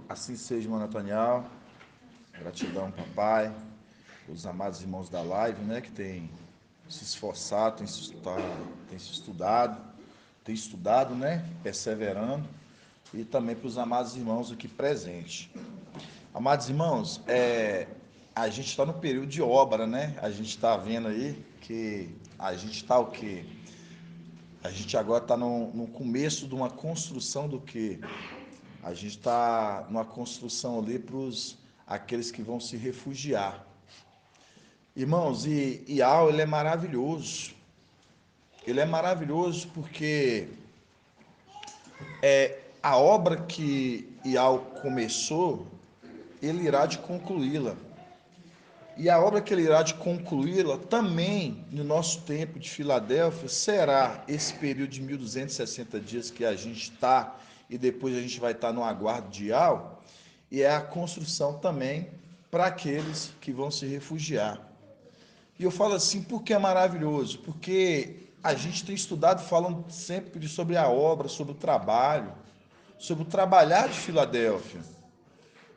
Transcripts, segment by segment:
Assim seja, mano Nathaniel. Gratidão, papai. Os amados irmãos da live, né? Que tem se esforçado, tem se estudado, né? Perseverando. E também para os amados irmãos aqui presentes. Amados irmãos, a gente está no período de obra, né? A gente está vendo aí que a gente está o quê? A gente agora está no começo de uma construção do quê? A gente está numa construção ali para aqueles que vão se refugiar. Irmãos, e Ial, ele é maravilhoso. Ele é maravilhoso porque a obra que Ial começou, ele irá de concluí-la. E a obra que ele irá de concluí-la também, no nosso tempo de Filadélfia, será esse período de 1260 dias que a gente está, e depois a gente vai estar no aguardo de Ial, e é a construção também para aqueles que vão se refugiar. E eu falo assim, porque é maravilhoso? Porque a gente tem estudado falando sempre sobre a obra, sobre o trabalho, sobre o trabalhar de Filadélfia.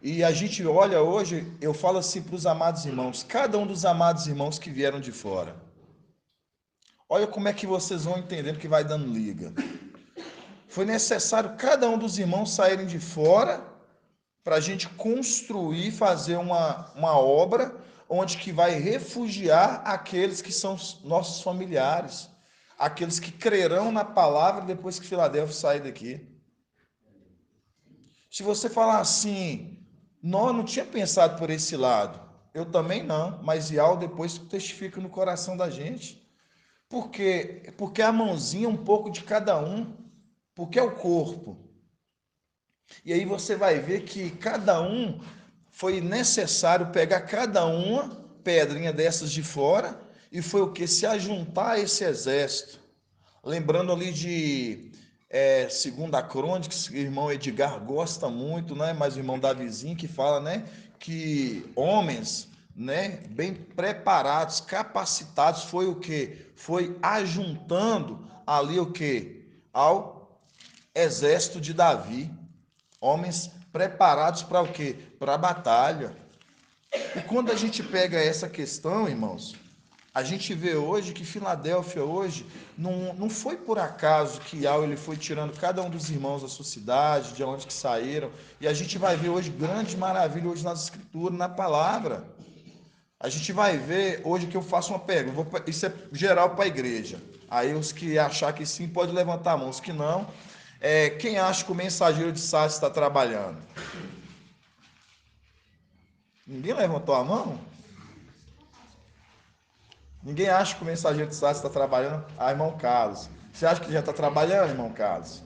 E a gente olha hoje, eu falo assim para os amados irmãos, cada um dos amados irmãos que vieram de fora. Olha como é que vocês vão entendendo que vai dando liga. Foi necessário cada um dos irmãos saírem de fora para a gente construir, fazer uma obra onde que vai refugiar aqueles que são nossos familiares, aqueles que crerão na palavra depois que Filadélfia sair daqui. Se você falar assim, não tinha pensado por esse lado, eu também não, mas Ial depois testifica no coração da gente. Por quê? Porque a mãozinha é um pouco de cada um, porque é o corpo. E aí você vai ver que cada um foi necessário pegar cada uma pedrinha dessas de fora e foi o que? Se ajuntar a esse exército. Lembrando ali de Segunda Crônica, que o irmão Edgar gosta muito, né? Mas o irmão Davizinho que fala, né? Que homens, né? Bem preparados, capacitados, foi o que? Foi ajuntando ali o que? Ao exército de Davi. Homens preparados para o quê? Para a batalha. E quando a gente pega essa questão, irmãos, a gente vê hoje que Filadélfia hoje não foi por acaso que Ial ele foi tirando cada um dos irmãos da sua cidade, de onde que saíram, e a gente vai ver hoje grande maravilha hoje nas escrituras, na palavra. A gente vai ver hoje que eu faço uma pergunta, isso é geral para a igreja. Aí os que achar que sim, pode levantar a mão, os que não, quem acha que o mensageiro de Sá está trabalhando? Ninguém levantou a mão? Ninguém acha que o mensageiro de Sá está trabalhando? Ah, irmão Carlos. Você acha que já está trabalhando, irmão Carlos?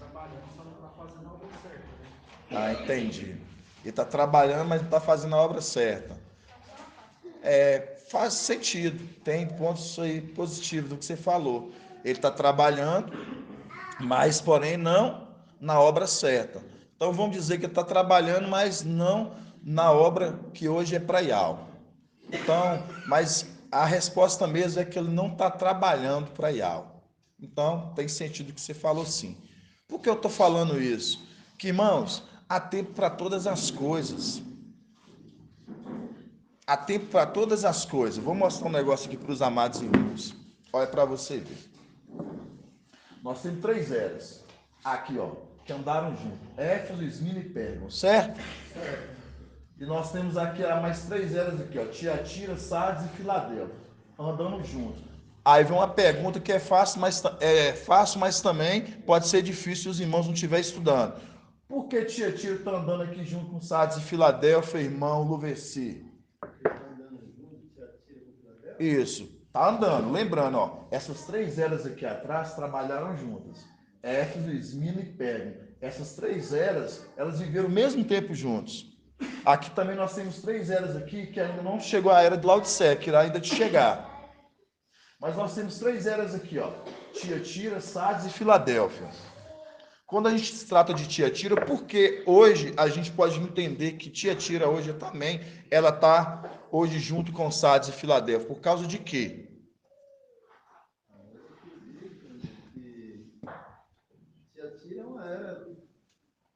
Ah, entendi. Ele está trabalhando, mas não está fazendo a obra certa. Faz sentido. Tem pontos aí positivos do que você falou. Ele está trabalhando, mas porém não na obra certa. Então vamos dizer que ele está trabalhando, mas não na obra que hoje é para IAL. Então, mas a resposta mesmo é que ele não está trabalhando para IAL. Então, tem sentido que você falou sim. Por que eu estou falando isso? Que, irmãos, há tempo para todas as coisas. Há tempo para todas as coisas. Vou mostrar um negócio aqui para os amados irmãos. Olha para você ver. Nós temos três eras. Aqui, ó, que andaram juntos. Éfeso, Esmina e Pérgamo, certo? E nós temos aqui mais três eras aqui, ó, Tiatira, Sardes e Filadélfia, andando juntos. Aí vem uma pergunta que é fácil, mas também pode ser difícil se os irmãos não estiverem estudando. Por que Tiatira está andando aqui junto com Sardes e Filadélfia, irmão Luveci? Isso, tá andando. Lembrando, ó, essas três eras aqui atrás trabalharam juntas. Éfeso, Esmina e Pérgamo. Essas três eras, elas viveram o mesmo tempo juntos. Aqui também nós temos três eras aqui que ainda não chegou a era de Laodiceia, que irá ainda de chegar. Mas nós temos três eras aqui, ó. Tiatira, Sardes e Filadélfia. Quando a gente se trata de Tiatira, porque hoje a gente pode entender que Tiatira hoje também, ela está hoje junto com Sardes e Filadélfia. Por causa de quê?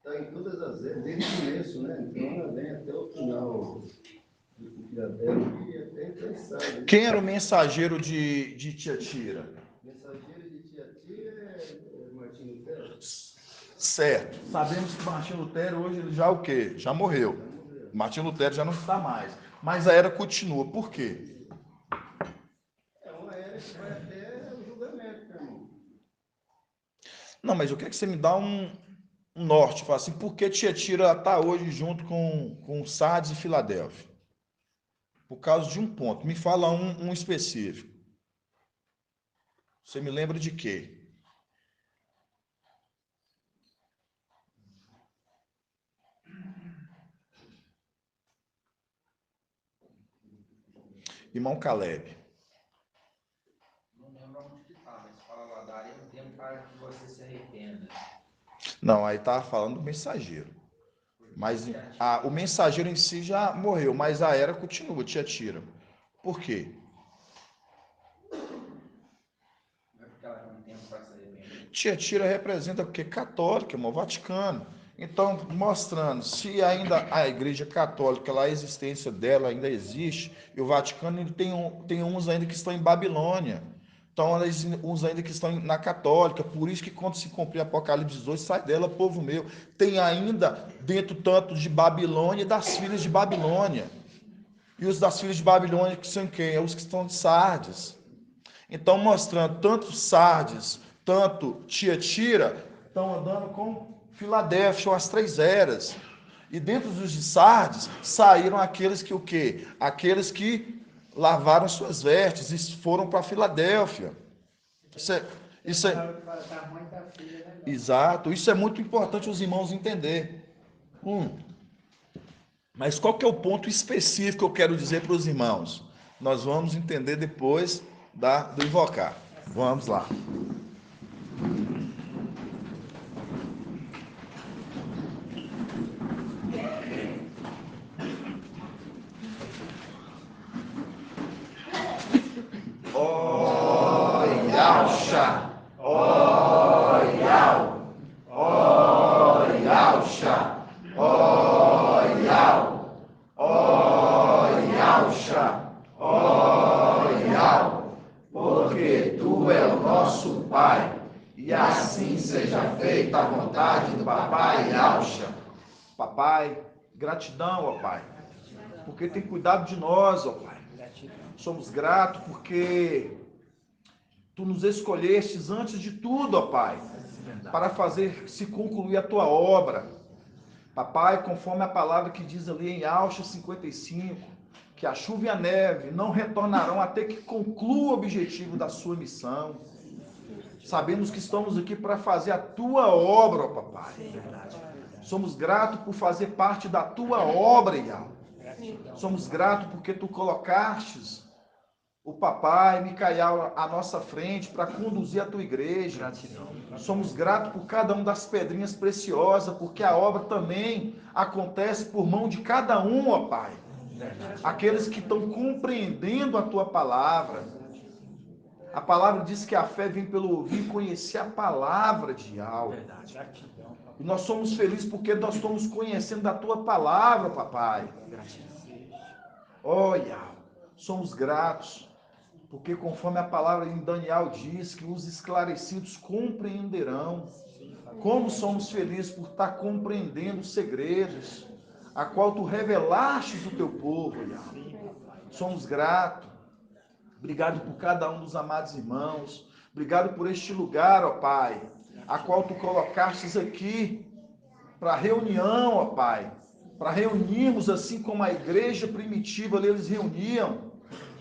está em todas as eras, desde o começo, né? Então ela vem até o final do Filadélfia e até interessado. Quem era o mensageiro de Tiatira? O mensageiro de Tiatira é Martim Lutero. Certo. Sabemos que Martim Lutero hoje ele já o quê? Já morreu. Martim Lutero já não está mais. Mas a era continua. Por quê? É uma era que vai até o julgamento, meu irmão. Não, mas eu quero que você me dá um norte. Fala assim, por que Tiatira está hoje junto com Sardes e Filadélfia? Por causa de um ponto. Me fala um específico. Você me lembra de quê? Irmão Caleb. Não lembro onde que está, mas fala lá, daria um tempo para que você se arrependa. Não, aí estava falando do mensageiro. Mas o mensageiro em si já morreu, mas a era continua, Tiatira. Por quê? Não é porque ela tem um tempo para se arrepender. Tiatira representa o quê? Católica, irmão, Vaticano. Então, mostrando, se ainda a Igreja Católica, lá, a existência dela ainda existe, e o Vaticano ele tem uns ainda que estão em Babilônia. Então, uns ainda que estão na Católica. Por isso que quando se cumprir Apocalipse 18, sai dela, povo meu. Tem ainda dentro tanto de Babilônia e das filhas de Babilônia. E os das filhas de Babilônia que são quem? É os que estão de Sardes. Então, mostrando tanto Sardes, tanto Tiatira, estão andando com Filadélfia, são as três eras. E dentro dos de Sardes, saíram aqueles que o quê? Aqueles que lavaram suas vestes e foram para Filadélfia. Isso é, exato, isso é muito importante os irmãos entender. Mas qual que é o ponto específico que eu quero dizer para os irmãos? Nós vamos entender depois do invocar. Vamos lá. Oyalcha, oyal, oyalcha, oyal, oyalcha, oyal, porque tu é o nosso Pai, e assim seja feita a vontade do Papai Yalcha. Papai, gratidão, ó Pai, porque tem cuidado de nós, ó Pai. Somos gratos porque Tu nos escolhestes antes de tudo, ó Pai, para fazer se concluir a Tua obra. Papai, conforme a palavra que diz ali em Alcha 55, que a chuva e a neve não retornarão até que conclua o objetivo da sua missão. Sabemos que estamos aqui para fazer a Tua obra, ó Papai. Somos gratos por fazer parte da Tua obra, Ial. Somos gratos porque Tu colocastes o papai Micael à nossa frente para conduzir a tua igreja. Gratidão. Somos gratos por cada uma das pedrinhas preciosas, porque a obra também acontece por mão de cada um, ó Pai. Aqueles que estão compreendendo a tua palavra. A palavra diz que a fé vem pelo ouvir e conhecer a palavra de algo. E nós somos felizes porque nós estamos conhecendo a tua palavra, papai. Olha, somos gratos. Porque conforme a palavra em Daniel diz que os esclarecidos compreenderão. Como somos felizes por estar compreendendo os segredos, a qual tu revelaste do teu povo, Yahweh. Somos gratos. Obrigado por cada um dos amados irmãos. Obrigado por este lugar, ó Pai, a qual tu colocastes aqui para reunião, ó Pai. Para reunirmos assim como a igreja primitiva ali eles reuniam.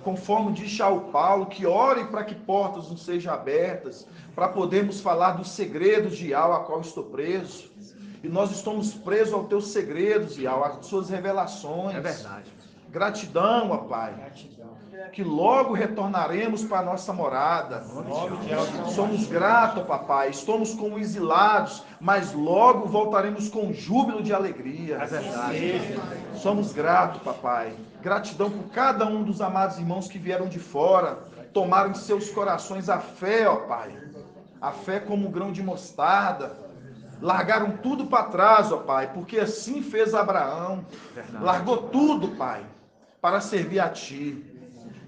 Conforme diz São Paulo, que ore para que portas não sejam abertas, para podermos falar dos segredos de Yahweh, a qual estou preso. E nós estamos presos aos teus segredos, Yahweh, às suas revelações. É verdade. Gratidão, ó Pai. Gratidão. Que logo retornaremos para a nossa morada. Somos gratos, papai. Estamos como exilados, mas logo voltaremos com júbilo de alegria. É verdade. Somos gratos, papai. Gratidão por cada um dos amados irmãos que vieram de fora, tomaram em seus corações a fé, ó Pai. A fé como um grão de mostarda. largaram tudo para trás, ó Pai, porque assim fez Abraão. Verdade. Largou tudo, Pai, para servir a Ti.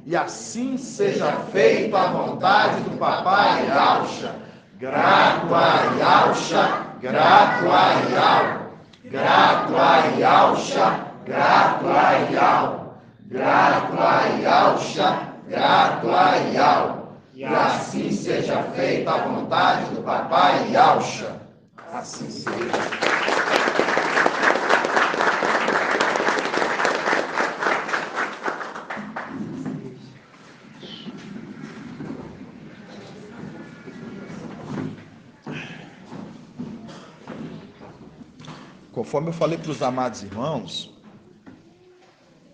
E assim seja feito a vontade do Papai Yaucha. Grato a Yaucha, grato a Yau. Grato a Yaucha, grato a Yau. Grato a Yaucha, grato a Yau. E assim seja feita a vontade do Papai Yaucha. Assim seja. Conforme eu falei para os amados irmãos,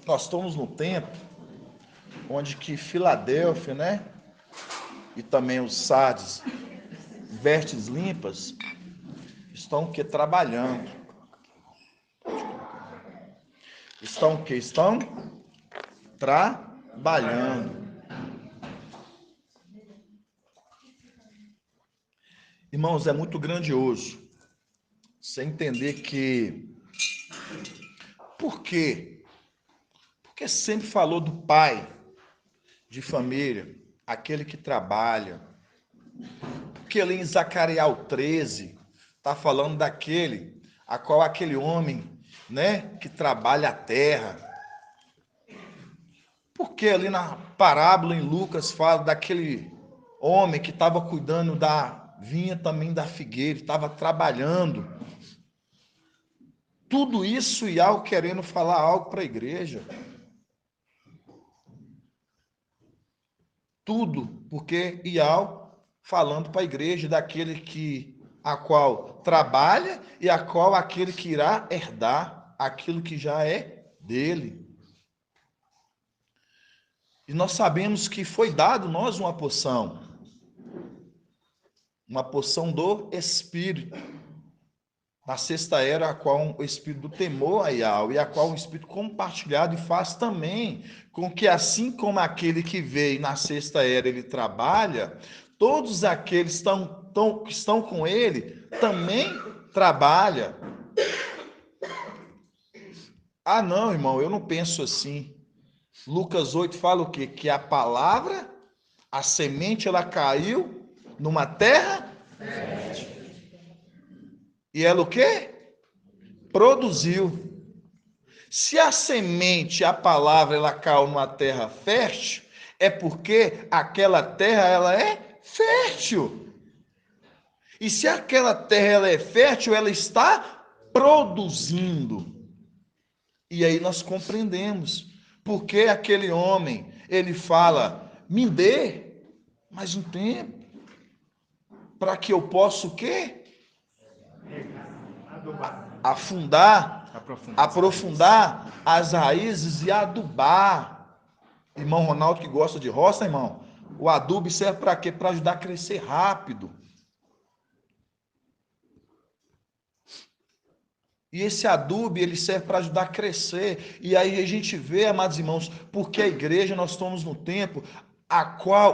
nós estamos no tempo onde que Filadélfia, né? E também os Sardes, vestes limpas, estão o que? Trabalhando. Estão o que? Estão trabalhando. Irmãos, é muito grandioso você entender que... Por quê? Porque sempre falou do pai de família, aquele que trabalha. Porque ali em Zacarias 13, está falando daquele, a qual aquele homem, né, que trabalha a terra. Porque ali na parábola em Lucas fala daquele homem que estava cuidando da vinha também da figueira, estava trabalhando. Tudo isso e algo querendo falar algo para a igreja. Tudo, porque Ial falando para a igreja daquele que a qual trabalha e a qual aquele que irá herdar aquilo que já é dele. E nós sabemos que foi dado nós uma porção do Espírito. Na sexta era, a qual o Espírito do temor a Ial, e a qual o Espírito compartilhado e faz também com que, assim como aquele que veio na sexta era, ele trabalha, todos aqueles que estão com ele também trabalham. Ah, não, irmão, eu não penso assim. Lucas 8 fala o quê? Que a palavra, a semente, ela caiu numa terra fértil. E ela o quê? Produziu. Se a semente, a palavra, ela caiu numa terra fértil, é porque aquela terra, ela é fértil. E se aquela terra, ela é fértil, ela está produzindo. E aí nós compreendemos porque aquele homem, ele fala, me dê mais um tempo, para que eu possa o quê? Aprofundar as raízes e adubar. Irmão Ronaldo que gosta de roça, irmão, o adubo serve para quê? Para ajudar a crescer rápido. E esse adubo, ele serve para ajudar a crescer. E aí a gente vê, amados irmãos, porque a igreja, nós estamos no tempo,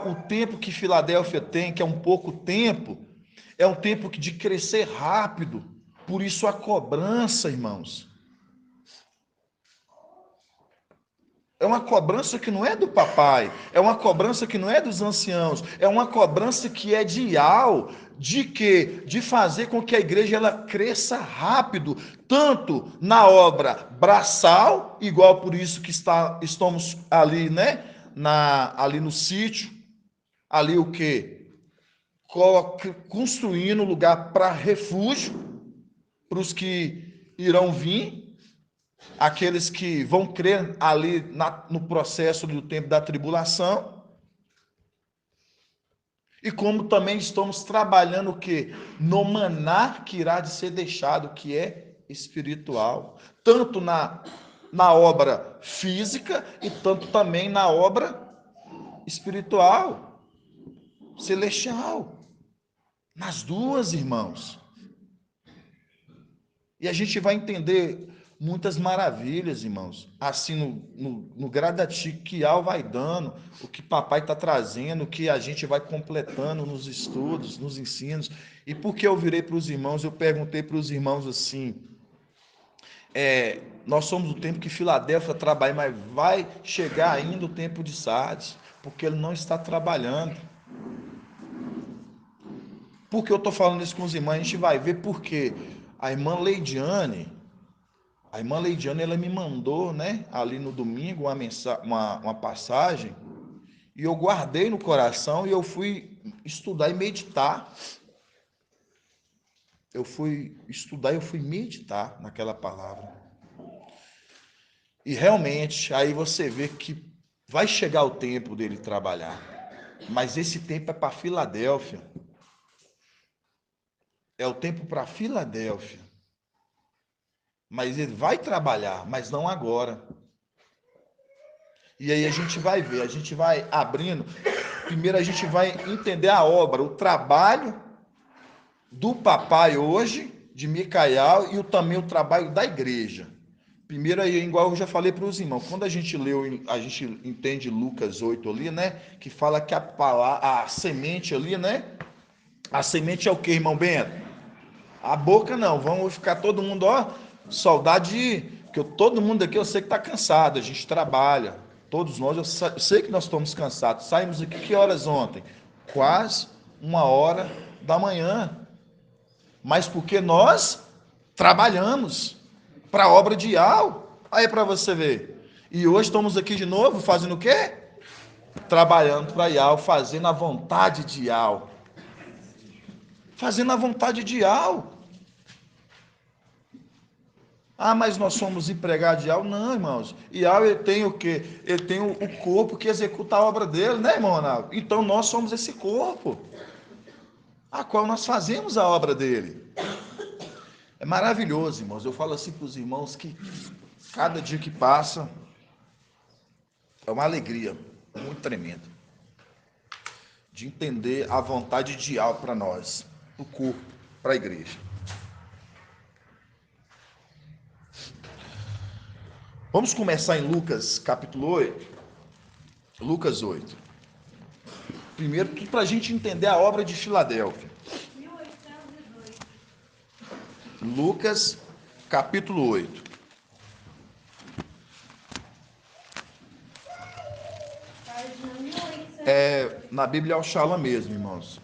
o tempo que Filadélfia tem, que é um pouco tempo, é um tempo de crescer rápido. Por isso a cobrança, irmãos. É uma cobrança que não é do papai, é uma cobrança que não é dos anciãos, é uma cobrança que é de Ial, de quê? De fazer com que a igreja ela cresça rápido, tanto na obra braçal, igual por isso que estamos ali, né? Ali no sítio, ali o quê? Construindo lugar para refúgio, para os que irão vir, aqueles que vão crer ali no processo do tempo da tribulação. E como também estamos trabalhando o quê? No maná que irá de ser deixado, que é espiritual. Tanto na obra física e tanto também na obra espiritual, celestial. Nas duas, irmãos. E a gente vai entender muitas maravilhas, irmãos. Assim, no gradativo que Al vai dando, o que papai está trazendo, o que a gente vai completando nos estudos, nos ensinos. E por que eu virei para os irmãos, eu perguntei para os irmãos assim, nós somos o tempo que Filadélfia trabalha, mas vai chegar ainda o tempo de Sardes, porque ele não está trabalhando. Por que eu estou falando isso com os irmãos? A gente vai ver porque a irmã Leidiane, ela me mandou, né, ali no domingo, uma passagem, e eu guardei no coração e eu fui estudar e meditar. Eu fui meditar naquela palavra. E realmente, aí você vê que vai chegar o tempo dele trabalhar. Mas esse tempo é para Filadélfia. É o tempo para Filadélfia. Mas ele vai trabalhar, mas não agora. E aí a gente vai ver, a gente vai abrindo. Primeiro a gente vai entender a obra, o trabalho do papai hoje, de Micael, e também o trabalho da igreja. Primeiro aí, igual eu já falei para os irmãos, quando a gente entende Lucas 8 ali, né? Que fala que a semente ali, né? A semente é o que, irmão Bento? A boca não, vamos ficar todo mundo, saudade, que todo mundo aqui eu sei que está cansado, a gente trabalha, todos nós, eu sei que nós estamos cansados. Saímos aqui que horas ontem? Quase 1h da manhã, mas porque nós trabalhamos para a obra de Al, aí para você ver. E hoje estamos aqui de novo, fazendo o quê? Trabalhando para Al, fazendo a vontade de Al. Fazendo a vontade de Al. Mas nós somos empregados de Al? Não, irmãos. E Al, ele tem o quê? Ele tem o corpo que executa a obra dele, né, irmão Ronaldo? Então nós somos esse corpo, a qual nós fazemos a obra dele. É maravilhoso, irmãos. Eu falo assim para os irmãos que cada dia que passa é uma alegria muito tremenda de entender a vontade de Al para nós, o corpo, para a igreja. Vamos começar em Lucas, capítulo 8. Lucas 8. Primeiro, tudo para a gente entender a obra de Filadélfia. Lucas, capítulo 8. Na Bíblia é o Shalom mesmo, irmãos.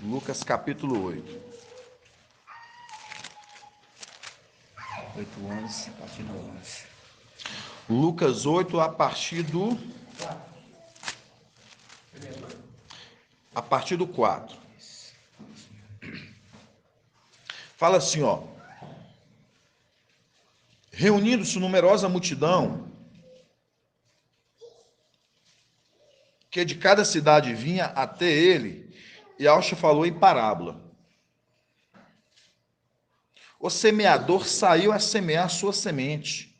Lucas, capítulo 8. 8:11, a partir do 11. Lucas 8, a partir do 4. Fala assim, reunindo-se numerosa multidão, que de cada cidade vinha até ele, e Yahshua falou em parábola. O semeador saiu a semear sua semente.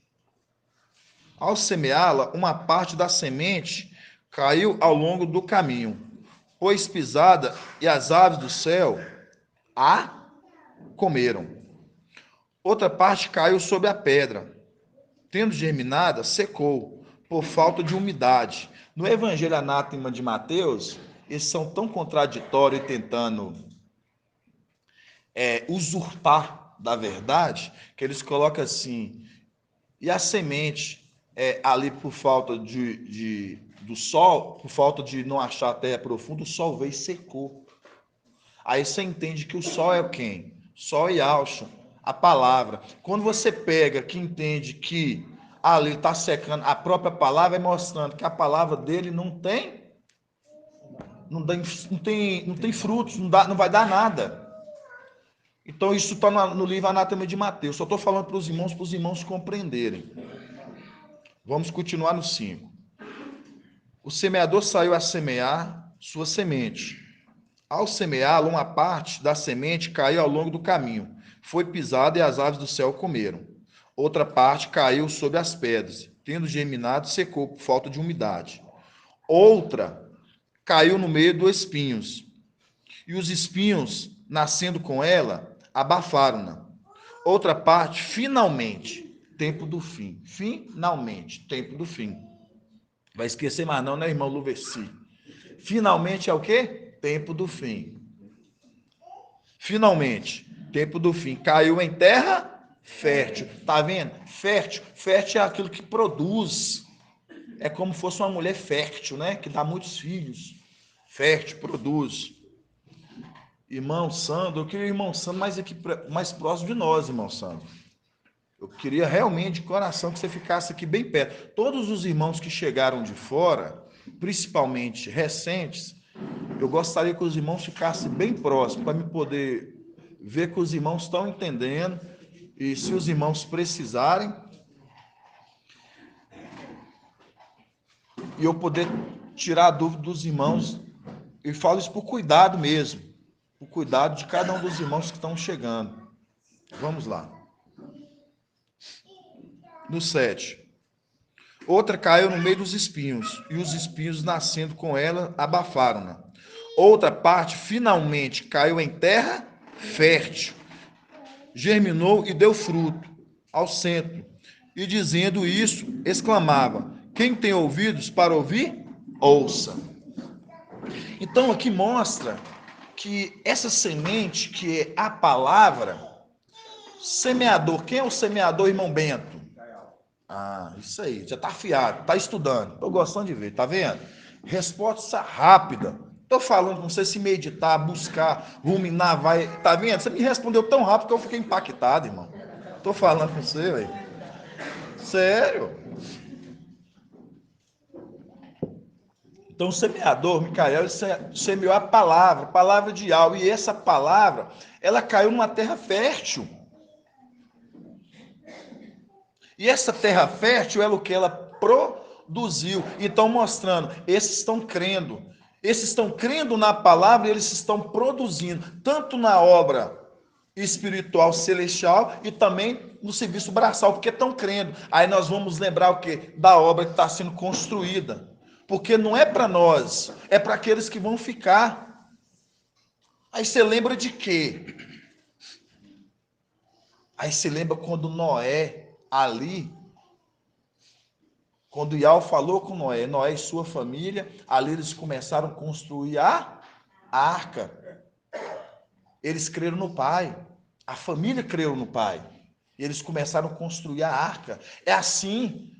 Ao semeá-la, uma parte da semente caiu ao longo do caminho, foi pisada, e as aves do céu a comeram. Outra parte caiu sobre a pedra. Tendo germinada, secou, por falta de umidade. No Evangelho Anátema de Mateus, eles são tão contraditórios e tentando usurpar da verdade, que eles colocam assim, e a semente ali por falta do sol, por falta de não achar a terra profunda, o sol veio e secou. Aí você entende que o sol é quem? Sol e Yahshua, a palavra. Quando você pega que entende que ali está secando, a própria palavra é mostrando que a palavra dele não tem frutos, não vai dar nada. Então isso está no livro Anátema de Mateus. Só estou falando para os irmãos compreenderem. Vamos continuar no 5. O semeador saiu a semear sua semente. Ao semeá-la, uma parte da semente caiu ao longo do caminho, foi pisada e as aves do céu comeram. Outra parte caiu sobre as pedras, tendo germinado, secou por falta de umidade. Outra caiu no meio dos espinhos, e os espinhos, nascendo com ela, abafaram-na. Outra parte, finalmente, tempo do fim. Finalmente, tempo do fim. Vai esquecer mais não, né, irmão Luversi? Finalmente é o quê? Tempo do fim. Finalmente, tempo do fim. Caiu em terra fértil. Tá vendo? Fértil. Fértil é aquilo que produz. É como se fosse uma mulher fértil, né? Que dá muitos filhos. Fértil, produz. Irmão Sandro, eu queria o irmão Sandro mais próximo de nós, irmão Sandro. Eu queria realmente, de coração, que você ficasse aqui bem perto. Todos os irmãos que chegaram de fora, principalmente recentes, eu gostaria que os irmãos ficassem bem próximos, para me poder ver que os irmãos estão entendendo, e se os irmãos precisarem, e eu poder tirar a dúvida dos irmãos, e falo isso por cuidado mesmo, por cuidado de cada um dos irmãos que estão chegando. Vamos lá. No 7. Outra caiu no meio dos espinhos, e os espinhos, nascendo com ela, abafaram-na. Outra parte, finalmente, caiu em terra fértil, germinou e deu fruto ao centro. E dizendo isso, exclamava: quem tem ouvidos para ouvir, ouça. Então aqui mostra que essa semente, que é a palavra, semeador, quem é o semeador, irmão Bento? Ah, isso aí, já tá afiado, tá estudando. Tô gostando de ver, tá vendo? Resposta rápida. Tô falando com você, se meditar, buscar, ruminar, vai. Tá vendo? Você me respondeu tão rápido que eu fiquei impactado, irmão. Tô falando com você, velho. Sério. Então, o semeador, Micael, semeou a palavra de algo. E essa palavra, ela caiu numa terra fértil. E essa terra fértil é o que ela produziu. Então, mostrando, esses estão crendo. Esses estão crendo na palavra e eles estão produzindo, tanto na obra espiritual celestial e também no serviço braçal, porque estão crendo. Aí nós vamos lembrar o quê? Da obra que está sendo construída. Porque não é para nós, é para aqueles que vão ficar. Aí você lembra de quê? Aí você lembra quando Noé, ali, quando Yahweh falou com Noé, Noé e sua família, ali eles começaram a construir a arca. Eles creram no Pai, a família creu no Pai, e eles começaram a construir a arca. É assim,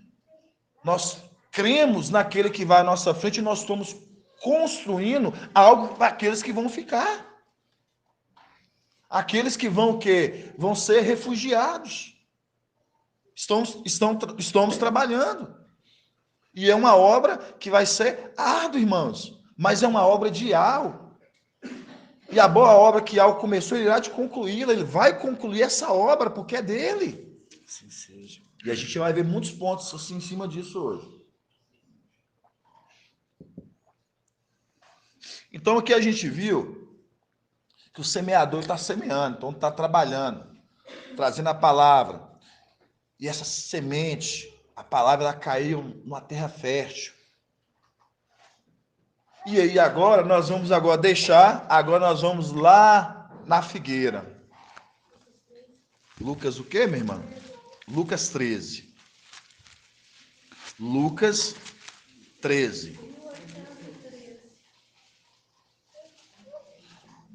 nós cremos naquele que vai à nossa frente e nós estamos construindo algo para aqueles que vão ficar. Aqueles que vão o quê? Vão ser refugiados. Estamos trabalhando. E é uma obra que vai ser árdua, irmãos. Mas é uma obra de Yahweh. E a boa obra que Yahweh começou, ele irá de concluí-la. Ele vai concluir essa obra, porque é dele. Assim seja. E a gente vai ver muitos pontos assim em cima disso hoje. Então aqui a gente viu que o semeador está semeando, então está trabalhando, trazendo a palavra. E essa semente, a palavra, ela caiu numa terra fértil. E aí agora nós vamos nós vamos lá na figueira. Lucas o quê, meu irmão? Lucas 13. Lucas 13.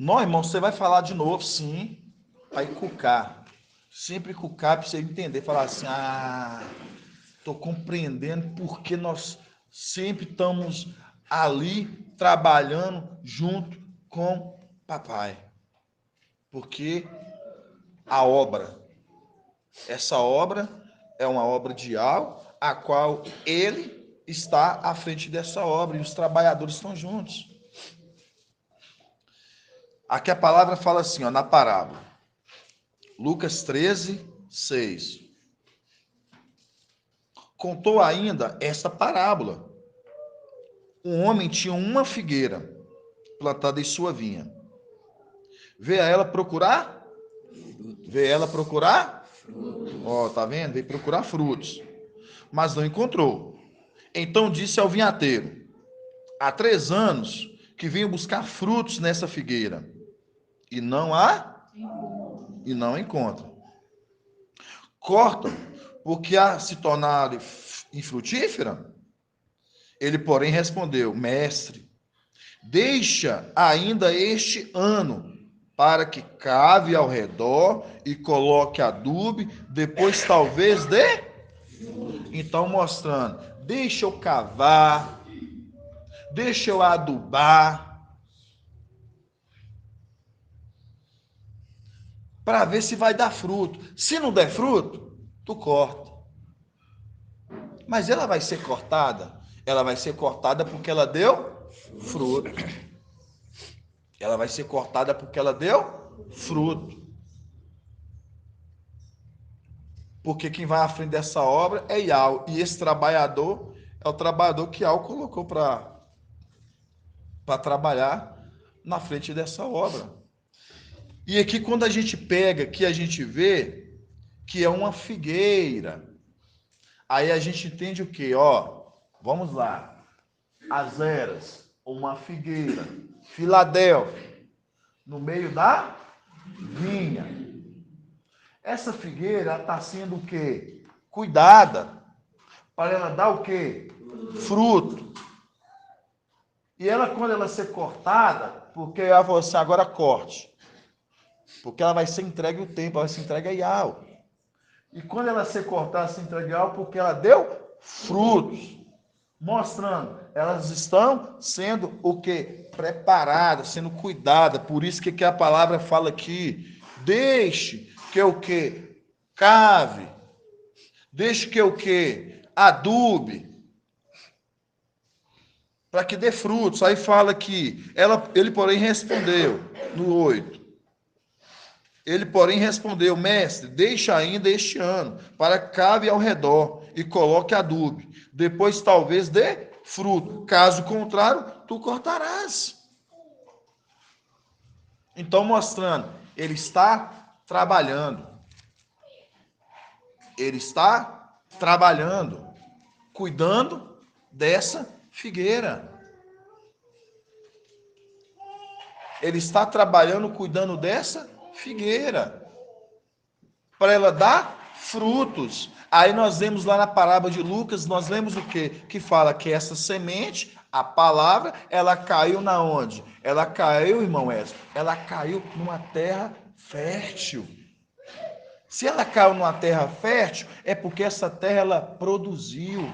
Não, irmão, você vai falar de novo, sim, para cucar. Sempre cucar para você entender, falar assim, estou compreendendo porque nós sempre estamos ali trabalhando junto com papai. Porque essa obra é uma obra de Yahweh, a qual ele está à frente dessa obra e os trabalhadores estão juntos. Aqui a palavra fala assim, na parábola. Lucas 13, 6. Contou ainda esta parábola. Um homem tinha uma figueira plantada em sua vinha. Veio a ela procurar? Ó, tá vendo? Veio procurar frutos. Mas não encontrou. Então disse ao vinhateiro: há 3 anos que venho buscar frutos nessa figueira. E não encontra. cortam, porque a se tornar infrutífera. Ele, porém, respondeu: Mestre, deixa ainda este ano, para que cave ao redor e coloque adubo, depois talvez dê. Então, mostrando, deixa eu cavar, deixa eu adubar, para ver se vai dar fruto. Se não der fruto, tu corta. Mas ela vai ser cortada? Ela vai ser cortada porque ela deu fruto. Ela vai ser cortada porque ela deu fruto. Porque quem vai à frente dessa obra é Yau. E esse trabalhador é o trabalhador que Yau colocou para trabalhar na frente dessa obra. E aqui, quando a gente pega, que a gente vê que é uma figueira. Aí a gente entende o quê? Ó, vamos lá. As eras, uma figueira. Filadélfia, no meio da vinha. Essa figueira está sendo o quê? Cuidada. Para ela dar o quê? Fruto. E ela, quando ela ser cortada, porque ela falou assim, agora corte. Porque ela vai ser entregue o tempo, ela vai ser entregue a Yau. E quando ela ser cortada, se entregue a Yau, porque ela deu frutos. Mostrando, elas estão sendo o quê? Preparadas, sendo cuidadas. Por isso que a palavra fala aqui, deixe que o quê? Cave. Deixe que o quê? Adube. Para que dê frutos. Aí fala que ele, porém, respondeu, no 8. Ele, porém, respondeu, mestre, deixa ainda este ano, para que cave ao redor e coloque adubo. Depois talvez dê fruto. Caso contrário, tu cortarás. Então, mostrando, ele está trabalhando. Ele está trabalhando, cuidando dessa figueira. Ele está trabalhando, cuidando dessa figueira, para ela dar frutos. Aí nós vemos lá na parábola de Lucas, nós lemos o quê? Que fala que essa semente, a palavra, ela caiu na onde? Ela caiu, irmão Edson, ela caiu numa terra fértil. Se ela caiu numa terra fértil, é porque essa terra ela produziu.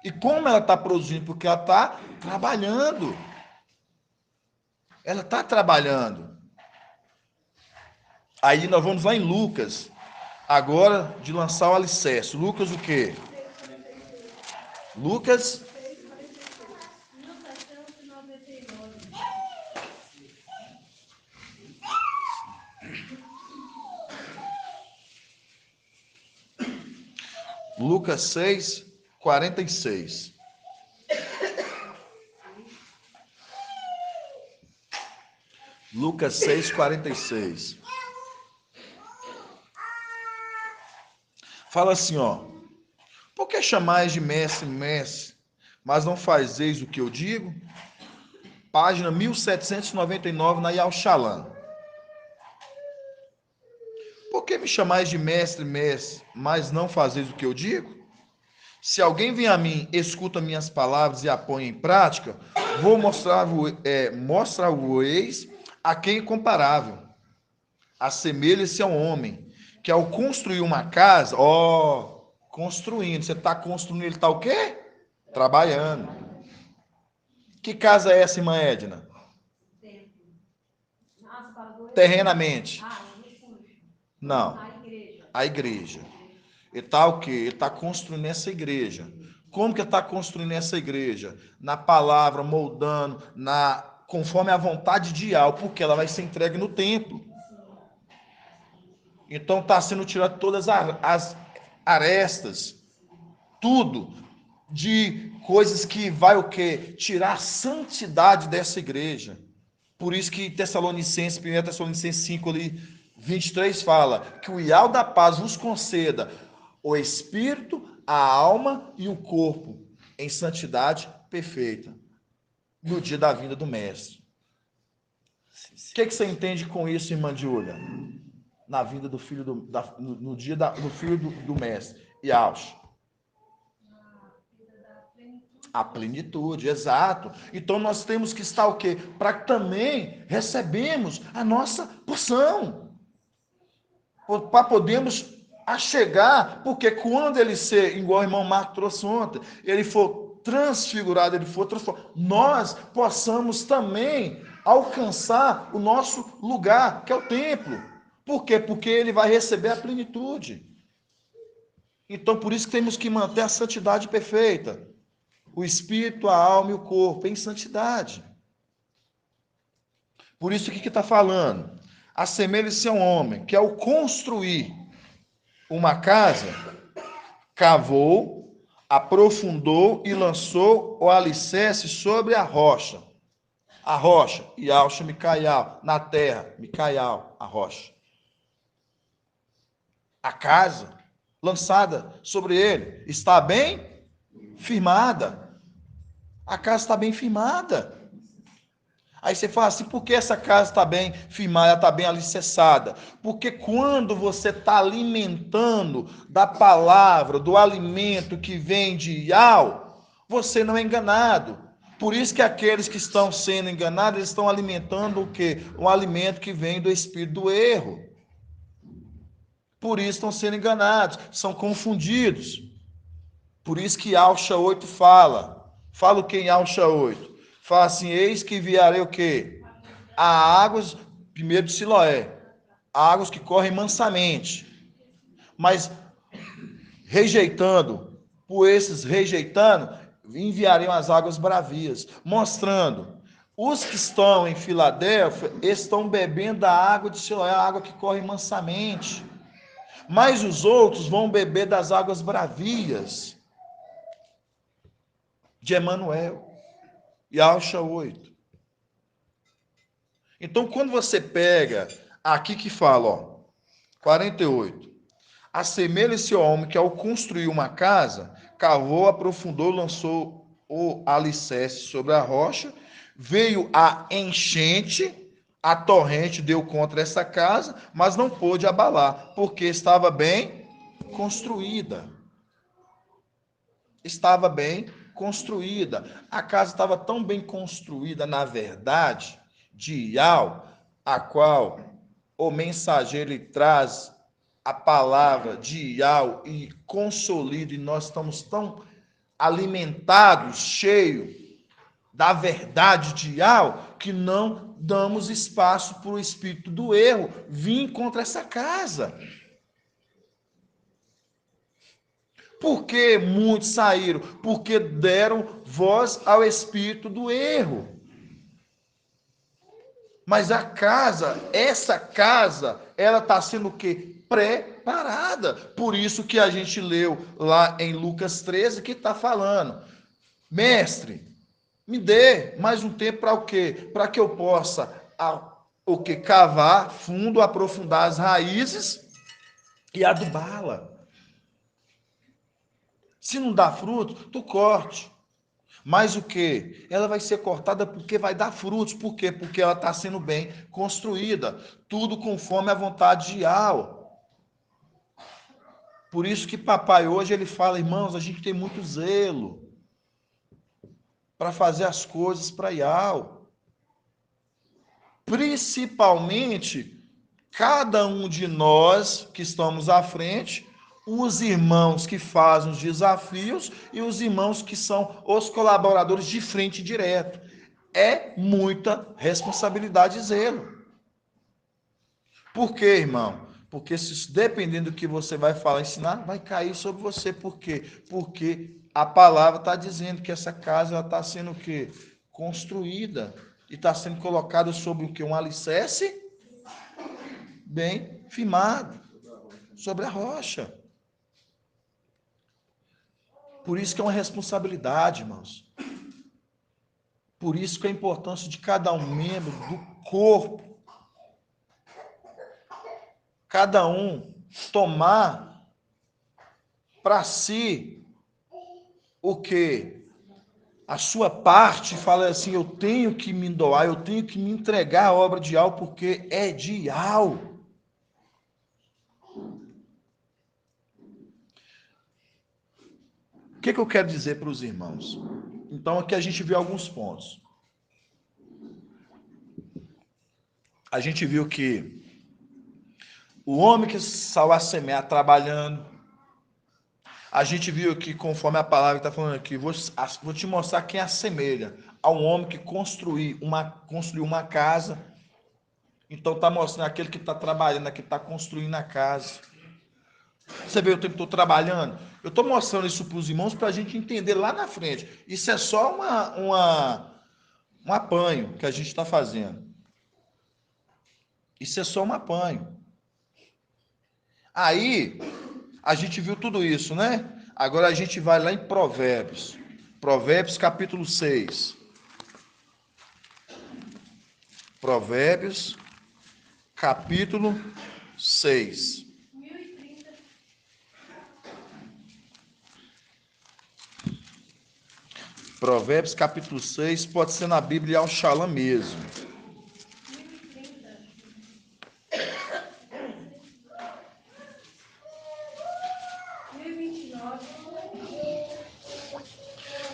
E como ela está produzindo? Porque ela está trabalhando. Ela está trabalhando. Aí nós vamos lá em Lucas, agora de lançar o alicerce. Lucas o quê? Lucas 6:46. Lucas 6:46. Fala assim, ó. Por que chamais de mestre, mestre, mas não fazeis o que eu digo? Página 1799 na Yau Shalom. Por que me chamais de mestre, mestre, mas não fazeis o que eu digo? Se alguém vem a mim, escuta minhas palavras e a põe em prática, vou mostrar-vos a quem é comparável. Assemelha-se a um homem que ao construir uma casa, construindo, você está construindo, ele está o quê? Trabalhando. Que casa é essa, irmã Edna? Terrenamente. Não. A igreja. Ele está o quê? Ele está construindo essa igreja. Como que ele está construindo essa igreja? Na palavra, moldando, conforme a vontade de Yau, porque ela vai ser entregue no templo. Então está sendo tirado todas as arestas, tudo de coisas que vai o quê? Tirar a santidade dessa igreja. Por isso que Tessalonicenses, 1 Tessalonicenses 5, ali, 23 fala que o Yau da paz vos conceda o espírito, a alma e o corpo em santidade perfeita no dia da vinda do mestre. O que você entende com isso, irmã Júlia? na vinda do filho no dia do filho do mestre? Yahshua. A plenitude, exato. Então nós temos que estar o quê? Para que também recebemos a nossa porção. Para podermos chegar, porque quando ele ser, igual o irmão Marco trouxe ontem, ele for transfigurado, ele for transformado, nós possamos também alcançar o nosso lugar, que é o templo. Por quê? Porque ele vai receber a plenitude. Então, por isso que temos que manter a santidade perfeita. O espírito, a alma e o corpo em santidade. Por isso, o que está falando? Assemelhe-se a um homem que, ao construir uma casa, cavou, aprofundou e lançou o alicerce sobre a rocha. A rocha, Yahshua Micaial, na terra, Micaial, a rocha. A casa, lançada sobre ele, está bem firmada. A casa está bem firmada. Aí você fala assim, por que essa casa está bem firmada, está bem alicerçada? Porque quando você está alimentando da palavra, do alimento que vem de Yahweh, você não é enganado. Por isso que aqueles que estão sendo enganados, eles estão alimentando o quê? Um alimento que vem do espírito do erro. Por isso estão sendo enganados, são confundidos. Por isso que Yahshua 8 fala o que em Yahshua 8? Fala assim, eis que enviarei o quê? A águas, primeiro de Siloé, águas que correm mansamente. Mas rejeitando, por esses rejeitando, enviarei as águas bravias, mostrando, os que estão em Filadélfia estão bebendo da água de Siloé, a água que corre mansamente. Mas os outros vão beber das águas bravias de Emanuel. Yahshua 8. Então, quando você pega aqui que fala, ó, 48. Assemelha-se ao homem que, ao construir uma casa, cavou, aprofundou, lançou o alicerce sobre a rocha, veio a enchente, a torrente deu contra essa casa, mas não pôde abalar, porque estava bem construída. Estava bem construída. A casa estava tão bem construída, na verdade, de Yahweh, a qual o mensageiro ele traz a palavra de Yahweh e consolida, e nós estamos tão alimentados, cheios da verdade de Yahweh, que não damos espaço para o espírito do erro vir contra essa casa. Por que muitos saíram? Porque deram voz ao espírito do erro. Mas a casa, essa casa, ela está sendo o quê? Preparada. Por isso que a gente leu lá em Lucas 13, que está falando, mestre, me dê mais um tempo para o quê? Para que eu possa o quê? Cavar fundo, aprofundar as raízes e adubá-la. Se não dá fruto, tu corte. Mas o quê? Ela vai ser cortada porque vai dar frutos. Por quê? Porque ela está sendo bem construída. Tudo conforme a vontade de Yahweh. Por isso que papai hoje ele fala, irmãos, a gente tem muito zelo para fazer as coisas para Yahweh. Principalmente, cada um de nós que estamos à frente, os irmãos que fazem os desafios e os irmãos que são os colaboradores de frente direto. É muita responsabilidade e zelo. Por quê, irmão? Porque se, dependendo do que você vai falar, ensinar, vai cair sobre você. Por quê? Porque a palavra está dizendo que essa casa está sendo o quê? Construída e está sendo colocada sobre o quê? Um alicerce bem firmado sobre a rocha. Por isso que é uma responsabilidade, irmãos. Por isso que é a importância de cada um membro do corpo. Cada um tomar para si o que? A sua parte, fala assim, eu tenho que me doar, eu tenho que me entregar à obra de Yahweh, porque é de Yahweh. que eu quero dizer para os irmãos? Então, aqui a gente viu alguns pontos. A gente viu que o homem que saiu a semear trabalhando, a gente viu que, conforme a palavra está falando aqui, vou te mostrar quem assemelha ao homem que construiu uma casa. Então, está mostrando aquele que está trabalhando, aquele que está construindo a casa. Você vê o tempo que eu estou trabalhando? Eu estou mostrando isso para os irmãos para a gente entender lá na frente. Isso é só um apanho que a gente está fazendo. Isso é só um apanho. Aí, a gente viu tudo isso, né? Agora a gente vai lá em Provérbios. Provérbios capítulo 6. Provérbios capítulo 6. Provérbios capítulo 6, pode ser na Bíblia Al Shalom mesmo.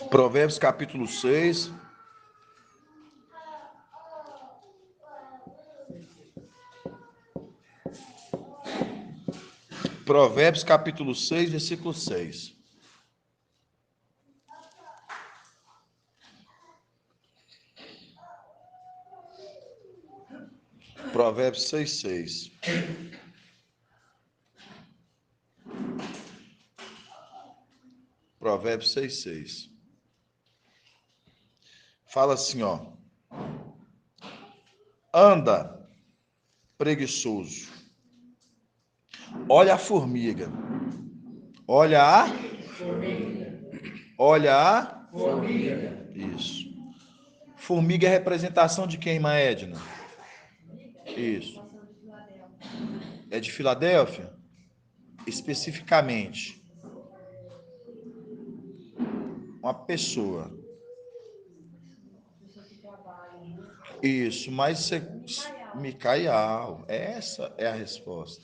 Provérbios capítulo 6. Provérbios capítulo 6, versículo 6. Provérbios 6, 6. Provérbios 6, 6. Fala assim, ó. Anda, preguiçoso. Olha a formiga. Olha a formiga. Isso. Formiga é representação de quem, irmã Edna? Isso. É de Filadélfia? Especificamente. Uma pessoa. Isso, mas você... Micael. Essa é a resposta.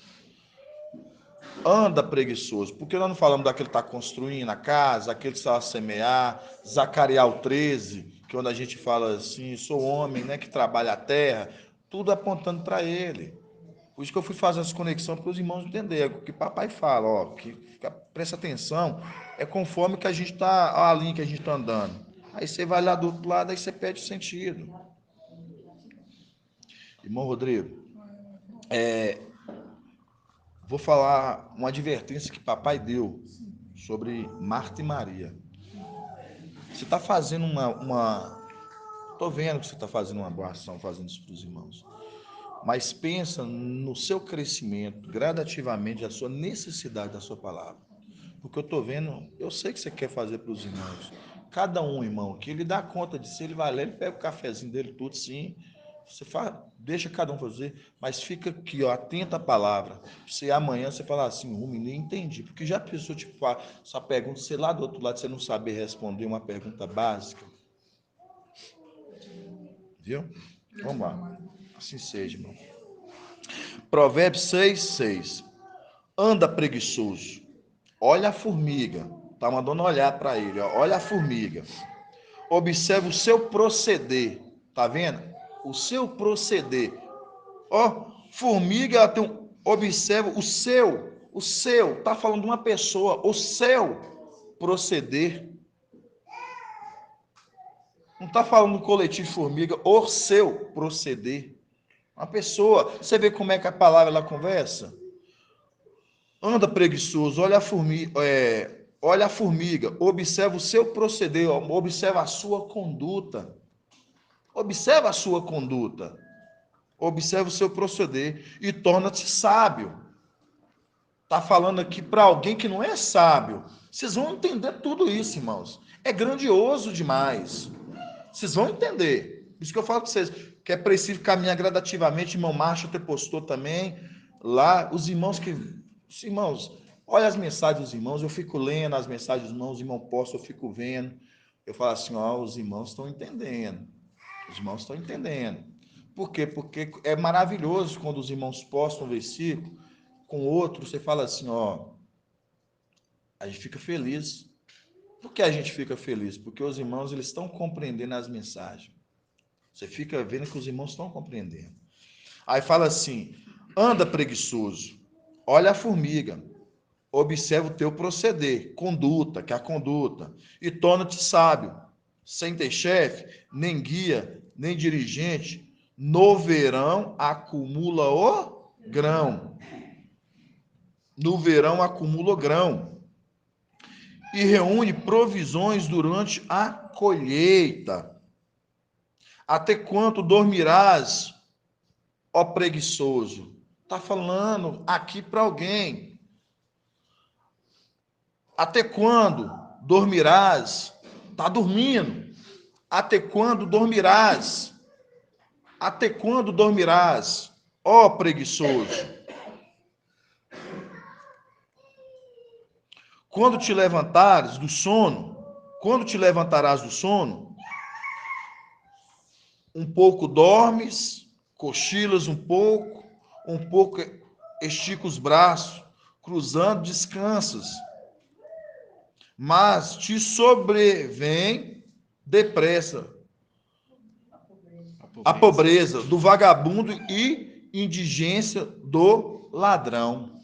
Anda preguiçoso. Por que nós não falamos daquele que está construindo a casa, aquele que está a semear, Zacarias 13, que quando a gente fala assim, sou homem, né, que trabalha a terra, tudo apontando para ele. Por isso que eu fui fazer essa conexão para os irmãos entenderem o que papai fala, ó, que presta atenção, é conforme que a gente está, a linha que a gente está andando. Aí você vai lá do outro lado, aí você perde o sentido. Irmão Rodrigo, vou falar uma advertência que papai deu sobre Marta e Maria. Você está fazendo Estou vendo que você está fazendo uma boa ação, fazendo isso para os irmãos. Mas pensa no seu crescimento, gradativamente, a sua necessidade da sua palavra. Porque eu estou vendo, eu sei que você quer fazer para os irmãos. Cada um, irmão, que ele dá conta de si, ele vai lá, ele pega o cafezinho dele, tudo sim. Você faz, deixa cada um fazer, mas fica aqui, ó, atenta à palavra. Se amanhã você falar assim, nem entendi, porque já pensou, tipo, sua pergunta, sei lá do outro lado, você não saber responder uma pergunta básica. Viu? Vamos lá. Assim seja, irmão. Provérbios 6, 6. Anda preguiçoso. Olha a formiga. Tá mandando olhar para ele, ó. Olha a formiga. Observa o seu proceder. Tá vendo? O seu proceder. Ó, formiga, ela tem um... Observa o seu, tá falando de uma pessoa, o seu proceder. Não tá falando do coletivo formiga, o seu proceder. Uma pessoa, você vê como é que a palavra ela conversa? Anda preguiçoso, olha a formiga, observa o seu proceder, observa a sua conduta. Observa a sua conduta. Observa o seu proceder e torna-te sábio. Está falando aqui para alguém que não é sábio. Vocês vão entender tudo isso, irmãos. É grandioso demais. Vocês vão entender. Por isso que eu falo para vocês que é preciso caminhar gradativamente. Irmão Márcio até postou também lá. Os irmãos, olha as mensagens dos irmãos. Eu fico lendo as mensagens dos irmãos. Os irmãos postam, eu fico vendo. Eu falo assim, ó, os irmãos estão entendendo. Os irmãos estão entendendo. Por quê? Porque é maravilhoso quando os irmãos postam um versículo com outro, você fala assim, ó, a gente fica feliz. Por que a gente fica feliz? Porque os irmãos eles estão compreendendo as mensagens. Você fica vendo que os irmãos estão compreendendo. Aí fala assim: anda preguiçoso, olha a formiga, observa o teu proceder, conduta, que é a conduta, e torna-te sábio, sem ter chefe, nem guia, nem dirigente. No verão acumula o grão. No verão acumula o grão. E reúne provisões durante a colheita. Até quanto dormirás, ó preguiçoso? Está falando aqui para alguém. Até quando dormirás? Está dormindo. Até quando dormirás? Até quando dormirás, ó preguiçoso? Quando te levantares do sono, quando te levantarás do sono, um pouco dormes, cochilas um pouco estica os braços, cruzando descansas. Mas te sobrevém depressa a pobreza do vagabundo e indigência do ladrão.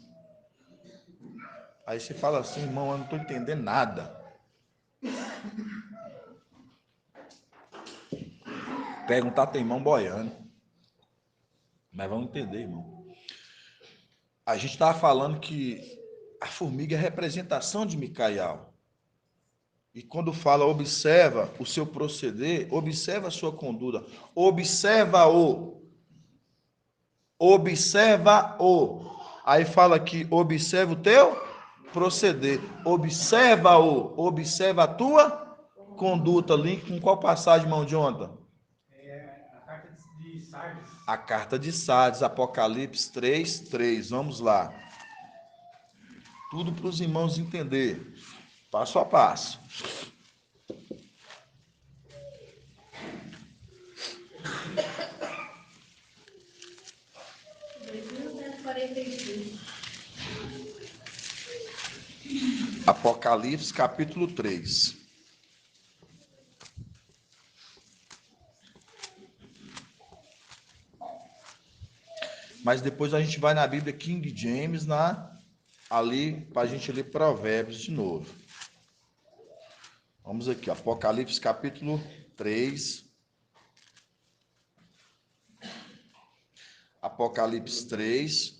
Aí você fala assim, irmão, eu não estou entendendo nada. Perguntar tem irmão boiando. Mas vamos entender, irmão. A gente estava falando que a formiga é a representação de Micael. E quando fala observa o seu proceder, observa a sua conduta, observa-o. Observa-o. Aí fala que observa o teu proceder, observa-o, observa a tua conduta. Link com qual passagem, irmão Jonathan? A carta de Sardes. A carta de Sardes, Apocalipse 3:3. Vamos lá. Tudo para os irmãos entender, passo a passo. Apocalipse capítulo 3. Mas depois a gente vai na Bíblia King James, ali para a gente ler Provérbios de novo. Vamos aqui, Apocalipse capítulo 3. Apocalipse 3.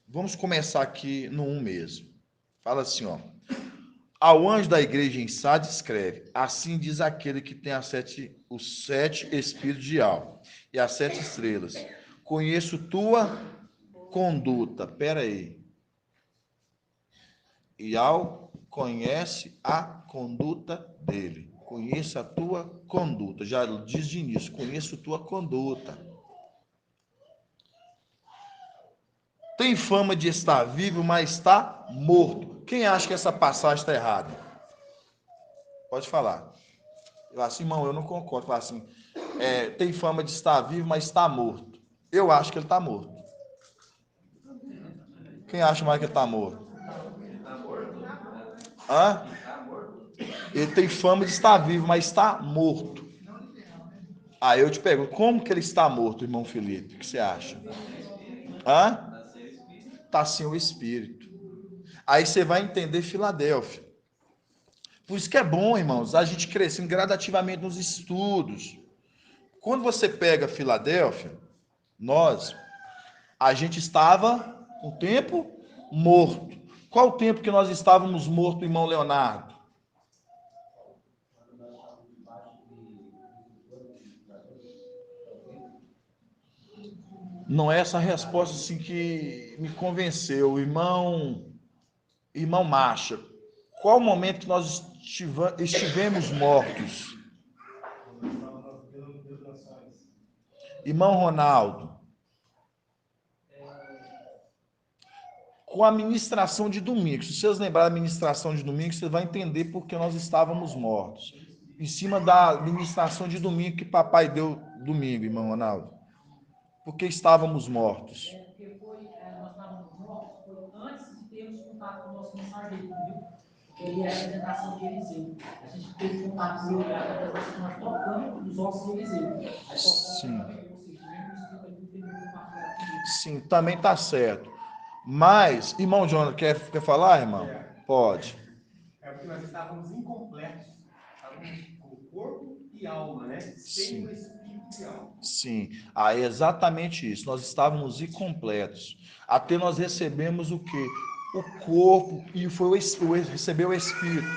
Vamos começar aqui no 1 mesmo. Fala assim, ó. Ao anjo da igreja em Sardes escreve: assim diz aquele que tem os 7 espíritos de alma e as 7 estrelas. Conheço tua conduta. Pera aí. E ao conhece a conduta dele. Conheça a tua conduta. Já diz de início, conheço tua conduta. Tem fama de estar vivo, mas está morto. Quem acha que essa passagem está errada? Pode falar. Eu assim, irmão, eu não concordo. Fala assim, tem fama de estar vivo, mas está morto. Eu acho que ele está morto. Quem acha mais que ele está morto? Hã? Ele tem fama de estar vivo, mas está morto. Aí eu te pergunto, como que ele está morto, irmão Felipe? O que você acha? Hã? Está sem o Espírito. Aí você vai entender Filadélfia. Por isso que é bom, irmãos, a gente crescendo gradativamente nos estudos. Quando você pega Filadélfia, a gente estava um tempo morto. Qual o tempo que nós estávamos mortos, irmão Leonardo? Não é essa resposta assim que me convenceu, irmão Marcha. Qual o momento que nós estivemos mortos? Irmão Ronaldo. Com a ministração de domingo. Se vocês lembrarem da ministração de domingo, vocês vão entender por que nós estávamos mortos. Em cima da ministração de domingo que papai deu domingo, irmão Ronaldo. Porque estávamos mortos. Porque nós estávamos mortos antes de termos contato com o nosso mensageiro, entendeu? ele é a representação de Eliseu. A gente teve contato com ele, através de nós tocando os ossos de Eliseu. Aí Sim. pegou o sentimento e explica ali que ele não compartilhar comigo. Sim, também tá certo. Mas, irmão Jonas, quer falar, irmão? Pode. É porque nós estávamos incompletos. Estávamos com corpo e alma, né? Sem o espírito e alma. Sim, é exatamente isso. Nós estávamos incompletos. Até nós recebemos o quê? O corpo e recebeu o Espírito.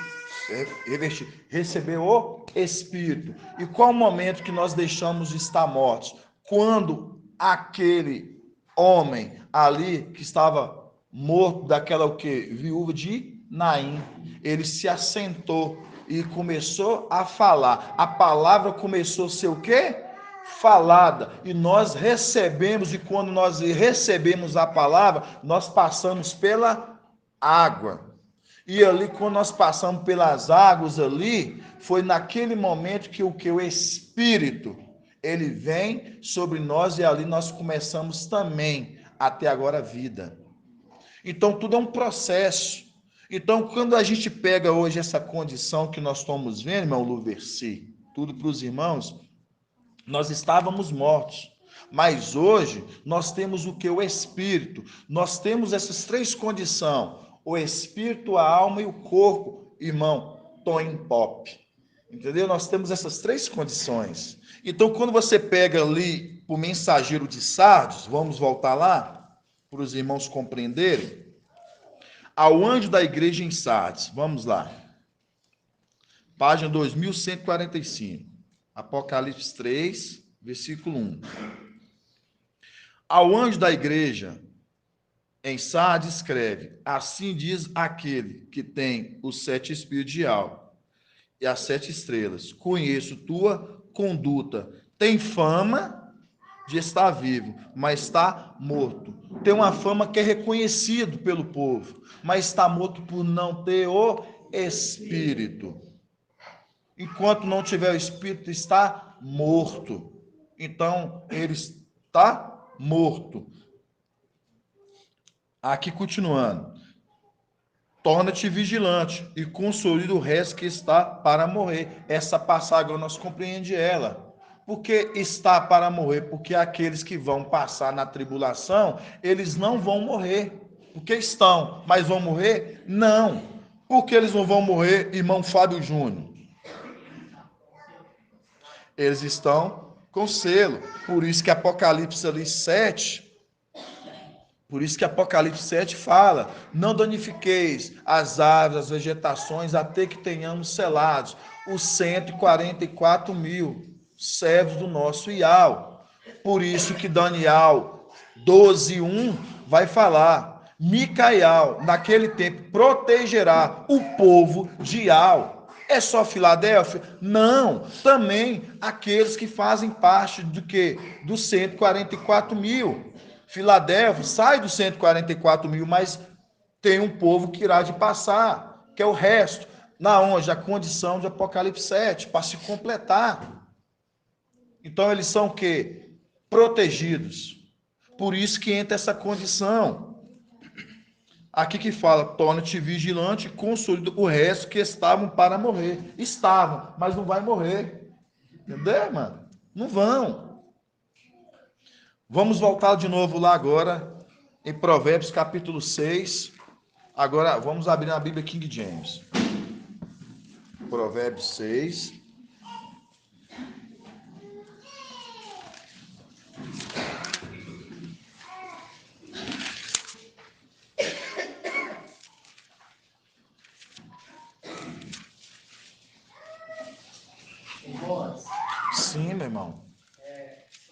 Recebeu o Espírito. E qual o momento que nós deixamos de estar mortos? Quando aquele homem ali que estava morto, daquela o quê? Viúva de Naim, ele se assentou e começou a falar. A palavra começou a ser o quê? Falada. E nós recebemos, e quando nós recebemos a palavra, nós passamos pela água. E ali, quando nós passamos pelas águas ali, foi naquele momento que o Espírito, ele vem sobre nós e ali nós começamos também, até agora, a vida. Então, tudo é um processo. Então, quando a gente pega hoje essa condição que nós estamos vendo, irmão Luversi, tudo para os irmãos, nós estávamos mortos. Mas hoje, nós temos o que? O Espírito. Nós temos essas três condições. O Espírito, a alma e o corpo. Irmão, Tom Pop. Entendeu? Nós temos essas três condições. Então, quando você pega ali o mensageiro de Sardes, vamos voltar lá, para os irmãos compreenderem. Ao anjo da igreja em Sardes, vamos lá. Página 2145. Apocalipse 3, versículo 1. Ao anjo da igreja em Sardes escreve: assim diz aquele que tem os 7 espíritos de alma e as 7 estrelas. Conheço tua conduta. Tem fama de estar vivo, mas está morto. Tem uma fama que é reconhecido pelo povo, mas está morto por não ter o Espírito. Enquanto não tiver o Espírito, está morto. Então, ele está morto. Aqui, continuando. Torna-te vigilante e consolida o resto que está para morrer. Essa passagem nós compreende ela. Por que está para morrer? Porque aqueles que vão passar na tribulação, eles não vão morrer. Porque estão, mas vão morrer? Não. Por que eles não vão morrer, irmão Fábio Júnior? Eles estão com selo. Por isso que Apocalipse ali 7, por isso que Apocalipse 7 fala: não danifiqueis as árvores, as vegetações, até que tenhamos selados os 144 mil servos do nosso Iau. Por isso que Daniel 12:1 vai falar: Micael, naquele tempo, protegerá o povo de Iau. É só Filadélfia? Não. Também aqueles que fazem parte do quê? Dos 144 mil. Filadélfia sai dos 144 mil, mas tem um povo que irá de passar, que é o resto. Na onde? A condição de Apocalipse 7, para se completar. Então, eles são o quê? Protegidos. Por isso que entra essa condição. Aqui que fala: torna-te vigilante e consolida o resto que estavam para morrer. Estavam, mas não vai morrer. Entendeu, mano? Não vão. Vamos voltar de novo lá agora, em Provérbios capítulo 6. Agora, vamos abrir na Bíblia King James. Provérbios 6. Sim, meu irmão.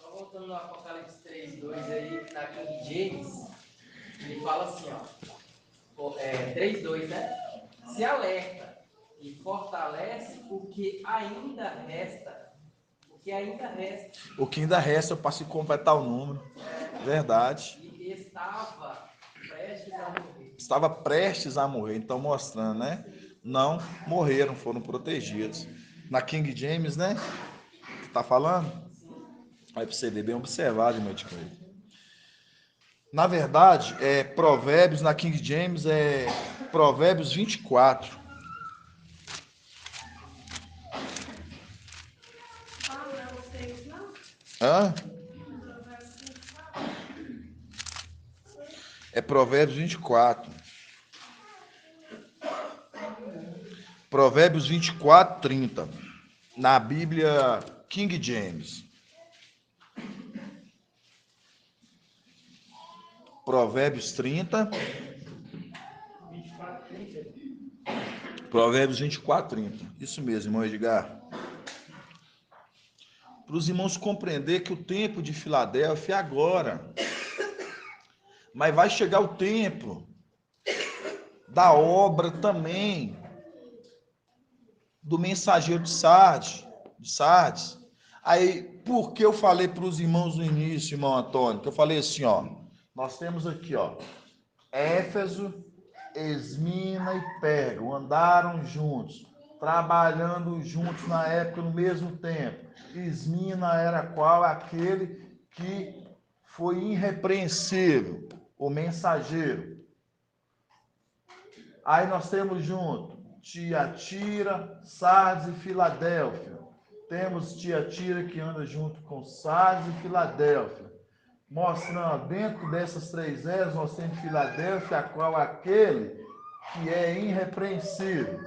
Só voltando no Apocalipse 3:2 aí, na King James, ele fala assim, ó, 3:2, né? Se alerta e fortalece o que ainda resta. O que ainda resta. O que ainda resta para se completar o número. Verdade. E estava prestes a morrer. Estava prestes a morrer. Então, mostrando, né? Não morreram, foram protegidos. Na King James, né? Tá falando? Aí para você ver, bem observado, meu tipo. Na verdade, Provérbios, na King James, é Provérbios 24. Hã? É Provérbios 24. Provérbios 24, 30. Na Bíblia King James. Provérbios 30. Provérbios 24, 30. Isso mesmo, irmão Edgar. Para os irmãos compreender que o tempo de Filadélfia é agora. Mas vai chegar o tempo da obra também do mensageiro de Sardes. Aí, por que eu falei para os irmãos no início, irmão Antônio? Que eu falei assim, ó, nós temos aqui, ó, Éfeso, Esmina e Pérgamo andaram juntos, trabalhando juntos na época, no mesmo tempo. Esmina era qual? Aquele que foi irrepreensível, o mensageiro. Aí nós temos junto Tiatira, Sardes e Filadélfia. Temos Tiatira que anda junto com Sardes e Filadélfia. Mostrando, dentro dessas três eras, nós temos Filadélfia, a qual aquele que é irrepreensível.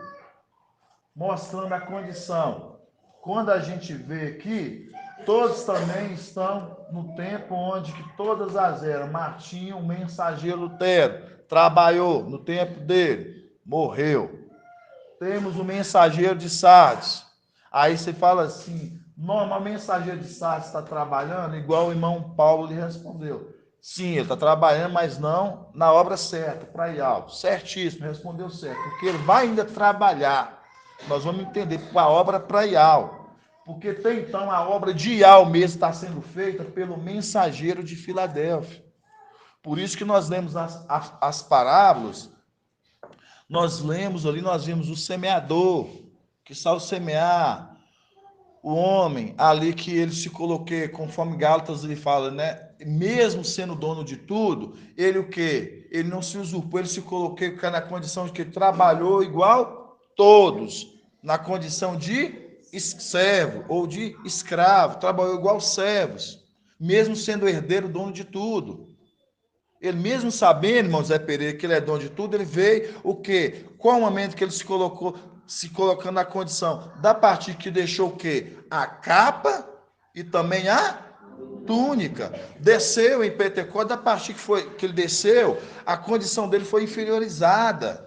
Mostrando a condição. Quando a gente vê aqui, todos também estão no tempo onde que todas as eras. Martinho, o mensageiro Lutero, trabalhou no tempo dele, morreu. Temos o mensageiro de Sardes. Aí você fala assim, o mensageiro de Sardes está trabalhando, igual o irmão Paulo lhe respondeu. Sim, ele está trabalhando, mas não na obra certa, para ir alto. Certíssimo, respondeu certo, porque ele vai ainda trabalhar. Nós vamos entender a obra praial, porque até então a obra de Ial mesmo está sendo feita pelo mensageiro de Filadélfia. Por isso que nós lemos as parábolas, nós lemos ali, nós vimos o semeador, que saiu semear, o homem ali que ele se coloquei, conforme Gálatas ele fala, né? Mesmo sendo dono de tudo, ele o quê? Ele não se usurpou, ele se coloquei na condição de que trabalhou igual todos, na condição de servo ou de escravo, trabalhou igual servos, mesmo sendo herdeiro, dono de tudo. Ele mesmo sabendo, irmão Zé Pereira, que ele é dono de tudo, ele veio o quê? Qual o momento que ele se colocando na condição da parte que deixou o quê? A capa e também a túnica. Desceu em Pentecostes, da parte que ele desceu, a condição dele foi inferiorizada.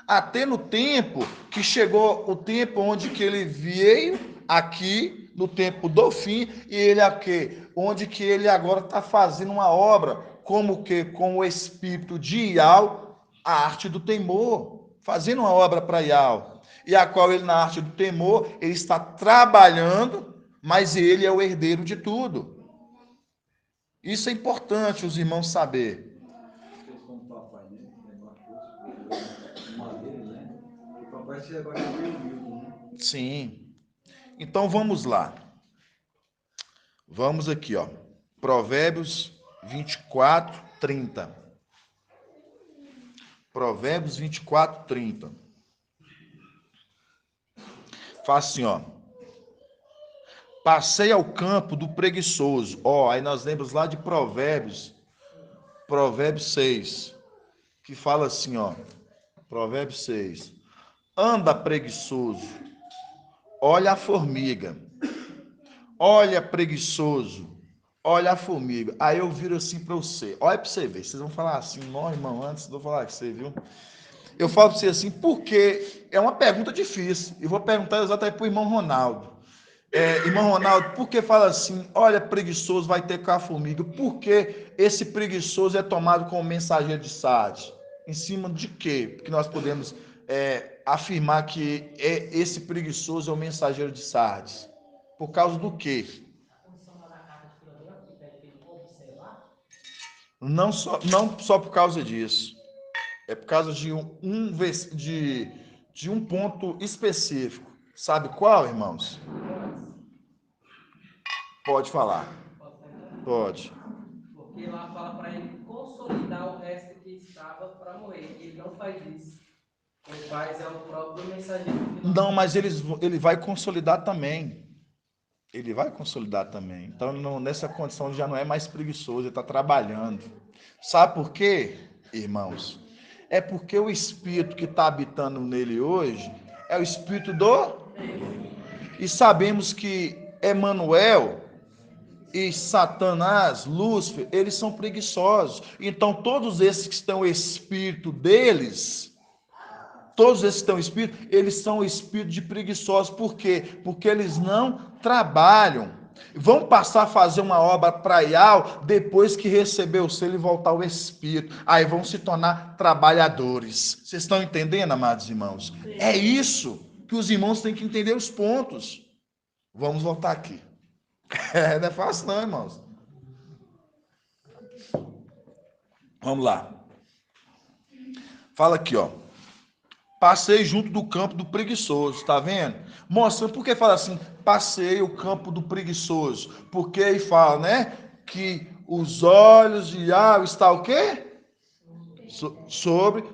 Até no tempo que chegou o tempo onde que ele veio aqui, no tempo do fim, e ele aqui, onde que ele agora está fazendo uma obra, como que com o espírito de Ial, a arte do temor, fazendo uma obra para Ial, e a qual ele na arte do temor, ele está trabalhando, mas ele é o herdeiro de tudo. Isso é importante os irmãos saber. Sim. Então vamos lá. Vamos aqui, ó. Provérbios 24, 30. Provérbios 24, 30. Faz assim, ó. Passei ao campo do preguiçoso. Ó, aí nós lembramos lá de Provérbios 6, que fala assim, ó. Provérbios 6. Anda preguiçoso, olha a formiga. Olha preguiçoso, olha a formiga. Aí eu viro assim para você. Olha para você ver. Vocês vão falar assim, não, irmão, antes de eu falar com você, viu? Eu falo para você assim, porque é uma pergunta difícil. Eu vou perguntar exatamente para o irmão Ronaldo. Irmão Ronaldo, por que fala assim, olha preguiçoso, vai ter com a formiga? Por que esse preguiçoso é tomado como mensageiro de Sardes? Em cima de quê? Porque nós podemos afirmar que esse preguiçoso é o mensageiro de Sardes. Por causa do quê? Não só por causa disso. É por causa de um ponto específico. Sabe qual, irmãos? Pode falar. Pode. Porque lá fala para ele consolidar o resto que estava para morrer. Ele não faz isso. Quem faz é o próprio mensageiro. Não, mas ele vai consolidar também. Ele vai consolidar também. Então, nessa condição, ele já não é mais preguiçoso, ele está trabalhando. Sabe por quê, irmãos? É porque o Espírito que está habitando nele hoje é o Espírito do... E sabemos que Emanuel e Satanás, Lúcifer, eles são preguiçosos. Então, todos esses que estão o Espírito deles... Todos esses que estão espírito, eles são espíritos de preguiçosos. Por quê? Porque eles não trabalham. Vão passar a fazer uma obra praial depois que receber o selo e voltar ao espírito. Aí vão se tornar trabalhadores. Vocês estão entendendo, amados irmãos? É isso que os irmãos têm que entender os pontos. Vamos voltar aqui. Não é fácil não, irmãos. Vamos lá. Fala aqui, ó. Passei junto do campo do preguiçoso, tá vendo? Mostrando, por que fala assim, passei o campo do preguiçoso? Porque aí fala, né, que os olhos de Yahweh está o quê? Sobre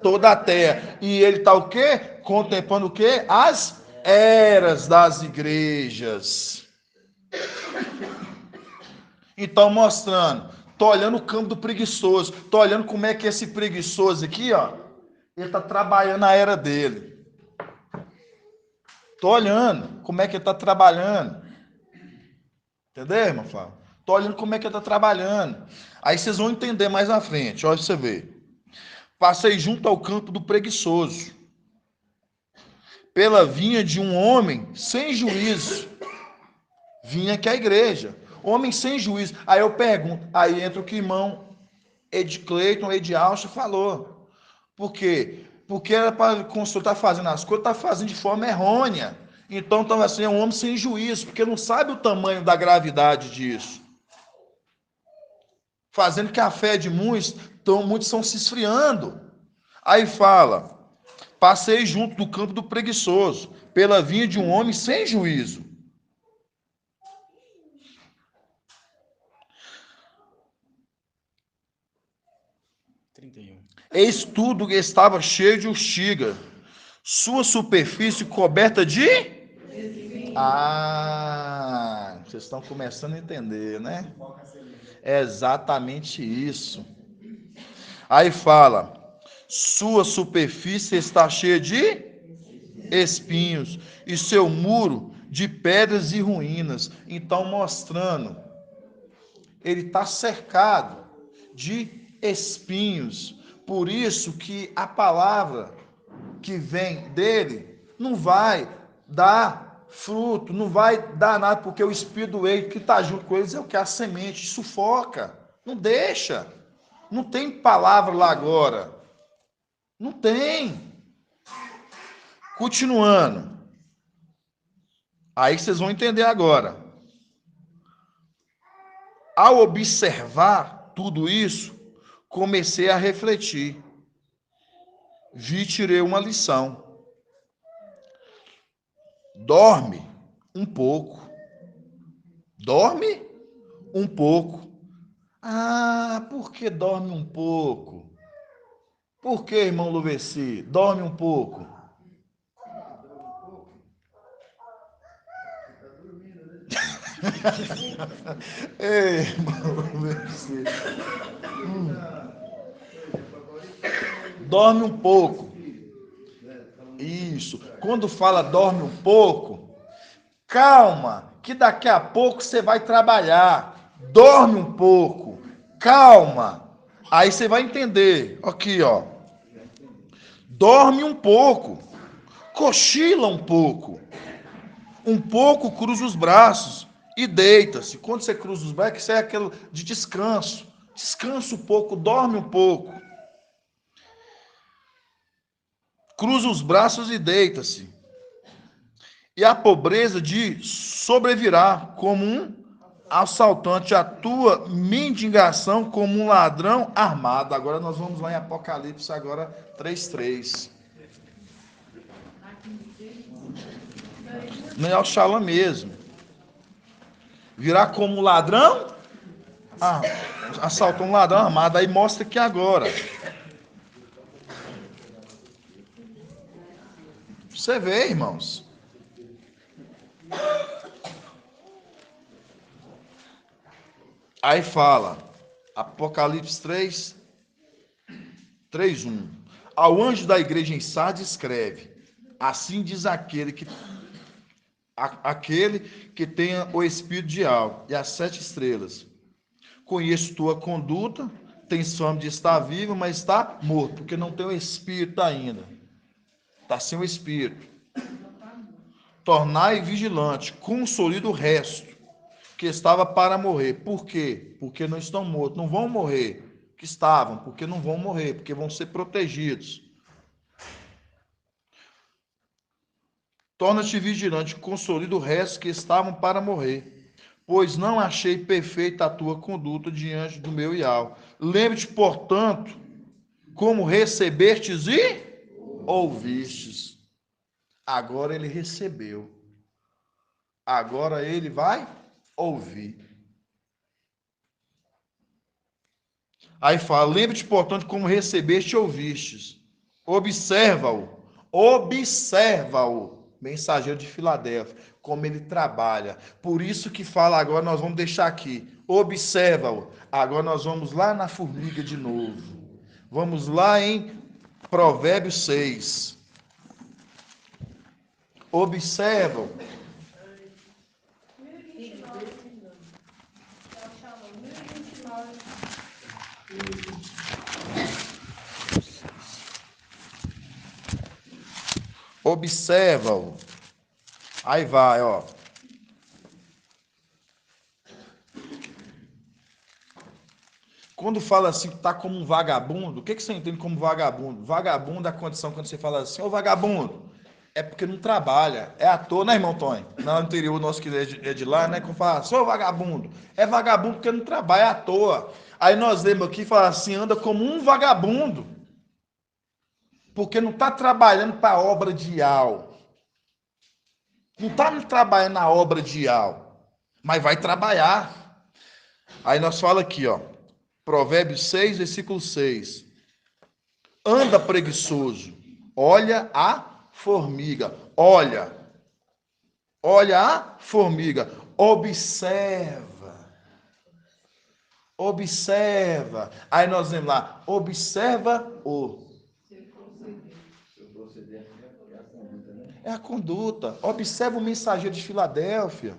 toda a terra. E ele está o quê? Contemplando o quê? As eras das igrejas. Então, mostrando, tô olhando o campo do preguiçoso, tô olhando como é que esse preguiçoso aqui, ó, ele está trabalhando a era dele. Estou olhando como é que ele está trabalhando. Entendeu, irmão Flávio? Estou olhando como é que ele está trabalhando. Aí vocês vão entender mais na frente. Olha você ver. Passei junto ao campo do preguiçoso, pela vinha de um homem sem juízo. Vinha que é a igreja. Homem sem juízo. Aí eu pergunto. Aí entra o que o irmão Ed Cleiton, Ed Alcha falou. Por quê? Porque era para o consultor estar fazendo as coisas, está fazendo de forma errônea. Então, assim, é um homem sem juízo, porque não sabe o tamanho da gravidade disso. Fazendo que a fé de muitos, então muitos estão se esfriando. Aí fala, passei junto do campo do preguiçoso, pela vinha de um homem sem juízo. Eis tudo que estava cheio de urtiga, sua superfície coberta de... vocês estão começando a entender, né? É exatamente isso. Aí fala, sua superfície está cheia de espinhos, e seu muro de pedras e ruínas. Então, mostrando, ele está cercado de espinhos. Por isso que a palavra que vem dele não vai dar fruto, não vai dar nada, porque o espírito do eito que está junto com eles é o que? A semente, sufoca, não deixa. Não tem palavra lá agora. Não tem. Continuando. Aí vocês vão entender agora. Ao observar tudo isso, comecei a refletir. Vi e tirei uma lição. Dorme um pouco. Dorme um pouco. Por que dorme um pouco? Por que, irmão Luveci? Dorme um pouco. Ei, irmão Luveci. Dorme um pouco. Isso. Quando fala dorme um pouco, calma, que daqui a pouco você vai trabalhar. Dorme um pouco. Calma. Aí você vai entender. Aqui, ó. Dorme um pouco. Cochila um pouco. Um pouco, cruza os braços e deita-se. Quando você cruza os braços, isso é aquilo de descanso. Descansa um pouco, dorme um pouco. Cruza os braços e deita-se. E a pobreza de sobrevirá como um assaltante, a tua mendigação como um ladrão armado. Agora nós vamos lá em Apocalipse, agora 3:3. Não é o Shalom mesmo. Virá como um ladrão, assaltou um ladrão armado. Aí mostra aqui agora. Você vê, irmãos. Aí fala, Apocalipse 3:1. Ao anjo da igreja em Sardes escreve, assim diz aquele que tenha o espírito de algo e as 7 estrelas. Conheço tua conduta, tens fama de estar vivo, mas está morto, porque não tem o espírito ainda. Está sem o espírito. Tornai vigilante, consolida o resto, que estava para morrer. Por quê? Porque não estão mortos, não vão morrer. Que estavam, porque não vão morrer, porque vão ser protegidos. Torna-te vigilante, consolida o resto que estavam para morrer. Pois não achei perfeita a tua conduta diante do meu Ial. Lembre-te, portanto, como recebestes e ouvistes. Agora ele recebeu. Agora ele vai ouvir. Aí fala, lembre-te, portanto, como recebeste e ouvistes. Observa-o. Observa-o. Mensageiro de Filadélfia. Como ele trabalha. Por isso que fala agora, nós vamos deixar aqui. Observa-o. Agora nós vamos lá na formiga de novo. Vamos lá em Provérbios 6. Observa-o. Observa-o. Aí vai, ó. Quando fala assim, que tá como um vagabundo, o que você entende como vagabundo? Vagabundo é a condição quando você fala assim, ô vagabundo, é porque não trabalha, é à toa, né, irmão Tony? No interior nosso que é de lá, né, quando fala assim, ô vagabundo, é vagabundo porque não trabalha, é à toa. Aí nós lemos aqui e fala assim, anda como um vagabundo, porque não está trabalhando para a obra de Ial. Não está trabalhando na obra de Ial, mas vai trabalhar. Aí nós fala aqui, ó, Provérbios 6, versículo 6. Anda preguiçoso, olha a formiga, olha a formiga, observa. Aí nós vemos lá, observa-o. É a conduta. Observa o mensageiro de Filadélfia.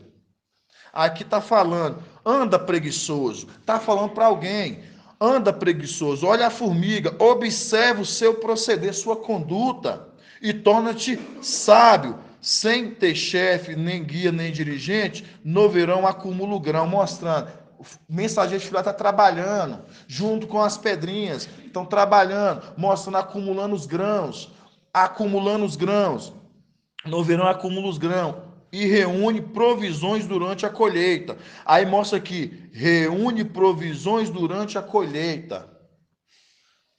Aqui está falando, anda preguiçoso. Está falando para alguém. Anda preguiçoso, olha a formiga, observa o seu proceder, sua conduta, e torna-te sábio. Sem ter chefe, nem guia, nem dirigente, no verão acumula o grão, mostrando. O mensageiro de Filadélfia está trabalhando, junto com as pedrinhas, estão trabalhando, mostrando, acumulando os grãos. No verão acumula os grãos e reúne provisões durante a colheita. Aí mostra aqui, reúne provisões durante a colheita.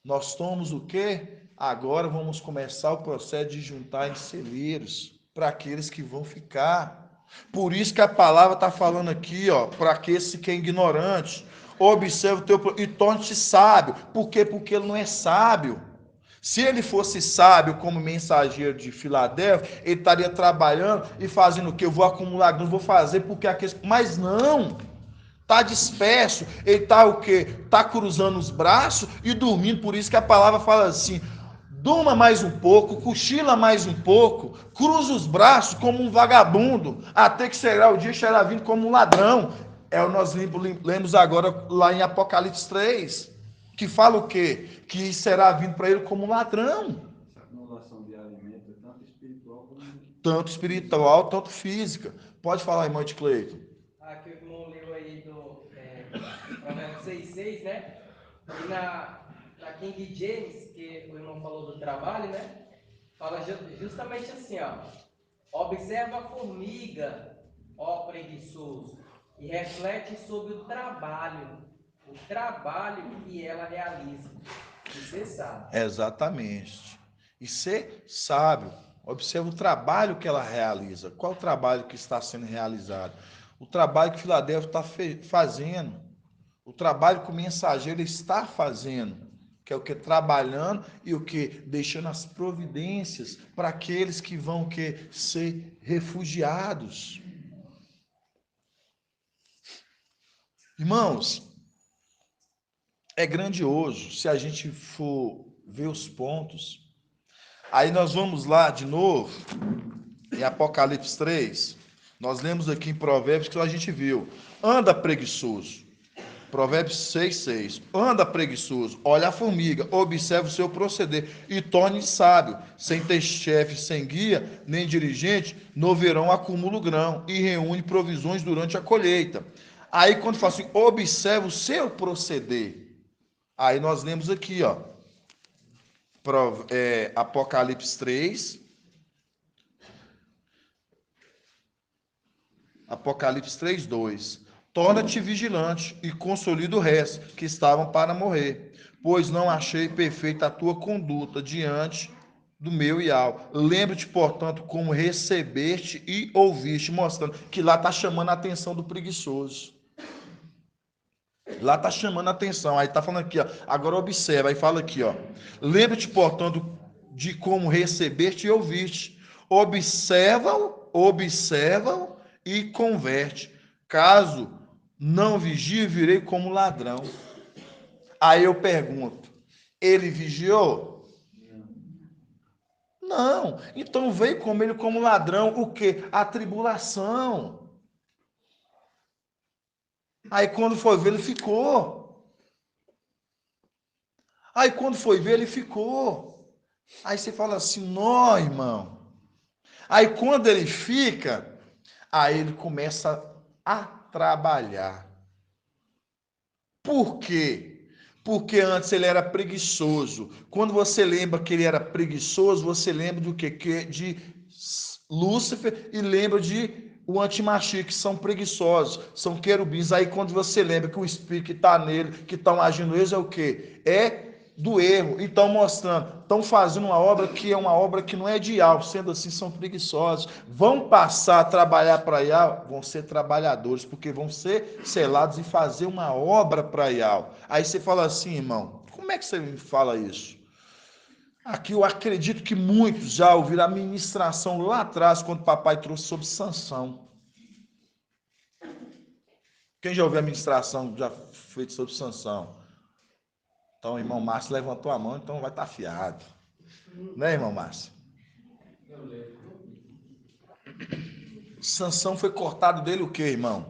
Nós somos o quê? Agora vamos começar o processo de juntar em celeiros para aqueles que vão ficar. Por isso que a palavra está falando aqui, ó, para aquele que é ignorante. Observe o teu e torne-te sábio. Por quê? Porque ele não é sábio. Se ele fosse sábio como mensageiro de Filadélfia, ele estaria trabalhando e fazendo o que? Eu vou acumular grãos, vou fazer porque aqueles... Mas não, está disperso, ele está o quê? Está cruzando os braços e dormindo, por isso que a palavra fala assim, durma mais um pouco, cochila mais um pouco, cruza os braços como um vagabundo, até que será o dia que será vindo como um ladrão. É o nós lemos agora lá em Apocalipse 3. Que fala o quê? Que será vindo para ele como um ladrão. Essa acumulação de alimento é Tanto espiritual, tanto física. Pode falar, irmão de Cleiton. Aqui o irmão leu aí do Provérbios 6,6, né? E na King James, que o irmão falou do trabalho, né? Fala justamente assim, ó. Observa a formiga, ó preguiçoso, e reflete sobre o trabalho que ela realiza. E você sabe. Exatamente. E ser sábio. Observa o trabalho que ela realiza. Qual o trabalho que está sendo realizado? O trabalho que Filadélfia está fazendo. O trabalho que o mensageiro está fazendo. Que é o que? Trabalhando e o que? Deixando as providências para aqueles que vão que? Ser refugiados. Irmãos, é grandioso se a gente for ver os pontos. Aí nós vamos lá de novo, em Apocalipse 3. Nós lemos aqui em Provérbios que a gente viu. Anda preguiçoso. Provérbios 6:6. Anda preguiçoso, olha a formiga, observa o seu proceder e torne sábio. Sem ter chefe, sem guia, nem dirigente, no verão acumula o grão e reúne provisões durante a colheita. Aí quando fala assim, observa o seu proceder. Aí nós lemos aqui, ó. Apocalipse 3. Apocalipse 3:2. Torna-te vigilante e consolida o resto que estavam para morrer, pois não achei perfeita a tua conduta diante do meu Ial. Lembra-te, portanto, como recebeste e ouviste, mostrando que lá está chamando a atenção do preguiçoso. Lá está chamando a atenção. Aí está falando aqui, ó. Agora observa, aí fala aqui, ó. Lembra-te, portanto, de como recebeste e ouviste. Observa-o e converte. Caso não vigie, virei como ladrão. Aí eu pergunto, ele vigiou? Não. Então veio como ele como ladrão, o quê? A tribulação. Aí quando foi ver, ele ficou. Aí quando foi ver, ele ficou. Aí você fala assim, não, irmão. Aí quando ele fica, aí ele começa a trabalhar. Por quê? Porque antes ele era preguiçoso. Quando você lembra que ele era preguiçoso, você lembra do quê? De Lúcifer e lembra de o antimachia, que são preguiçosos, são querubins. Aí quando você lembra que o espírito que está nele, que estão agindo eles, é o quê? É do erro. E estão mostrando, estão fazendo uma obra que é uma obra que não é de algo, sendo assim, são preguiçosos. Vão passar a trabalhar para Ial, vão ser trabalhadores, porque vão ser selados e fazer uma obra para Ial. Aí você fala assim, irmão, como é que você me fala isso? Aqui eu acredito que muitos já ouviram a ministração lá atrás, quando o papai trouxe sobre Sansão. Quem já ouviu a ministração já feita sobre Sansão? Então, o irmão Márcio levantou a mão, então vai estar afiado. Né, irmão Márcio? Sansão foi cortado dele o quê, irmão?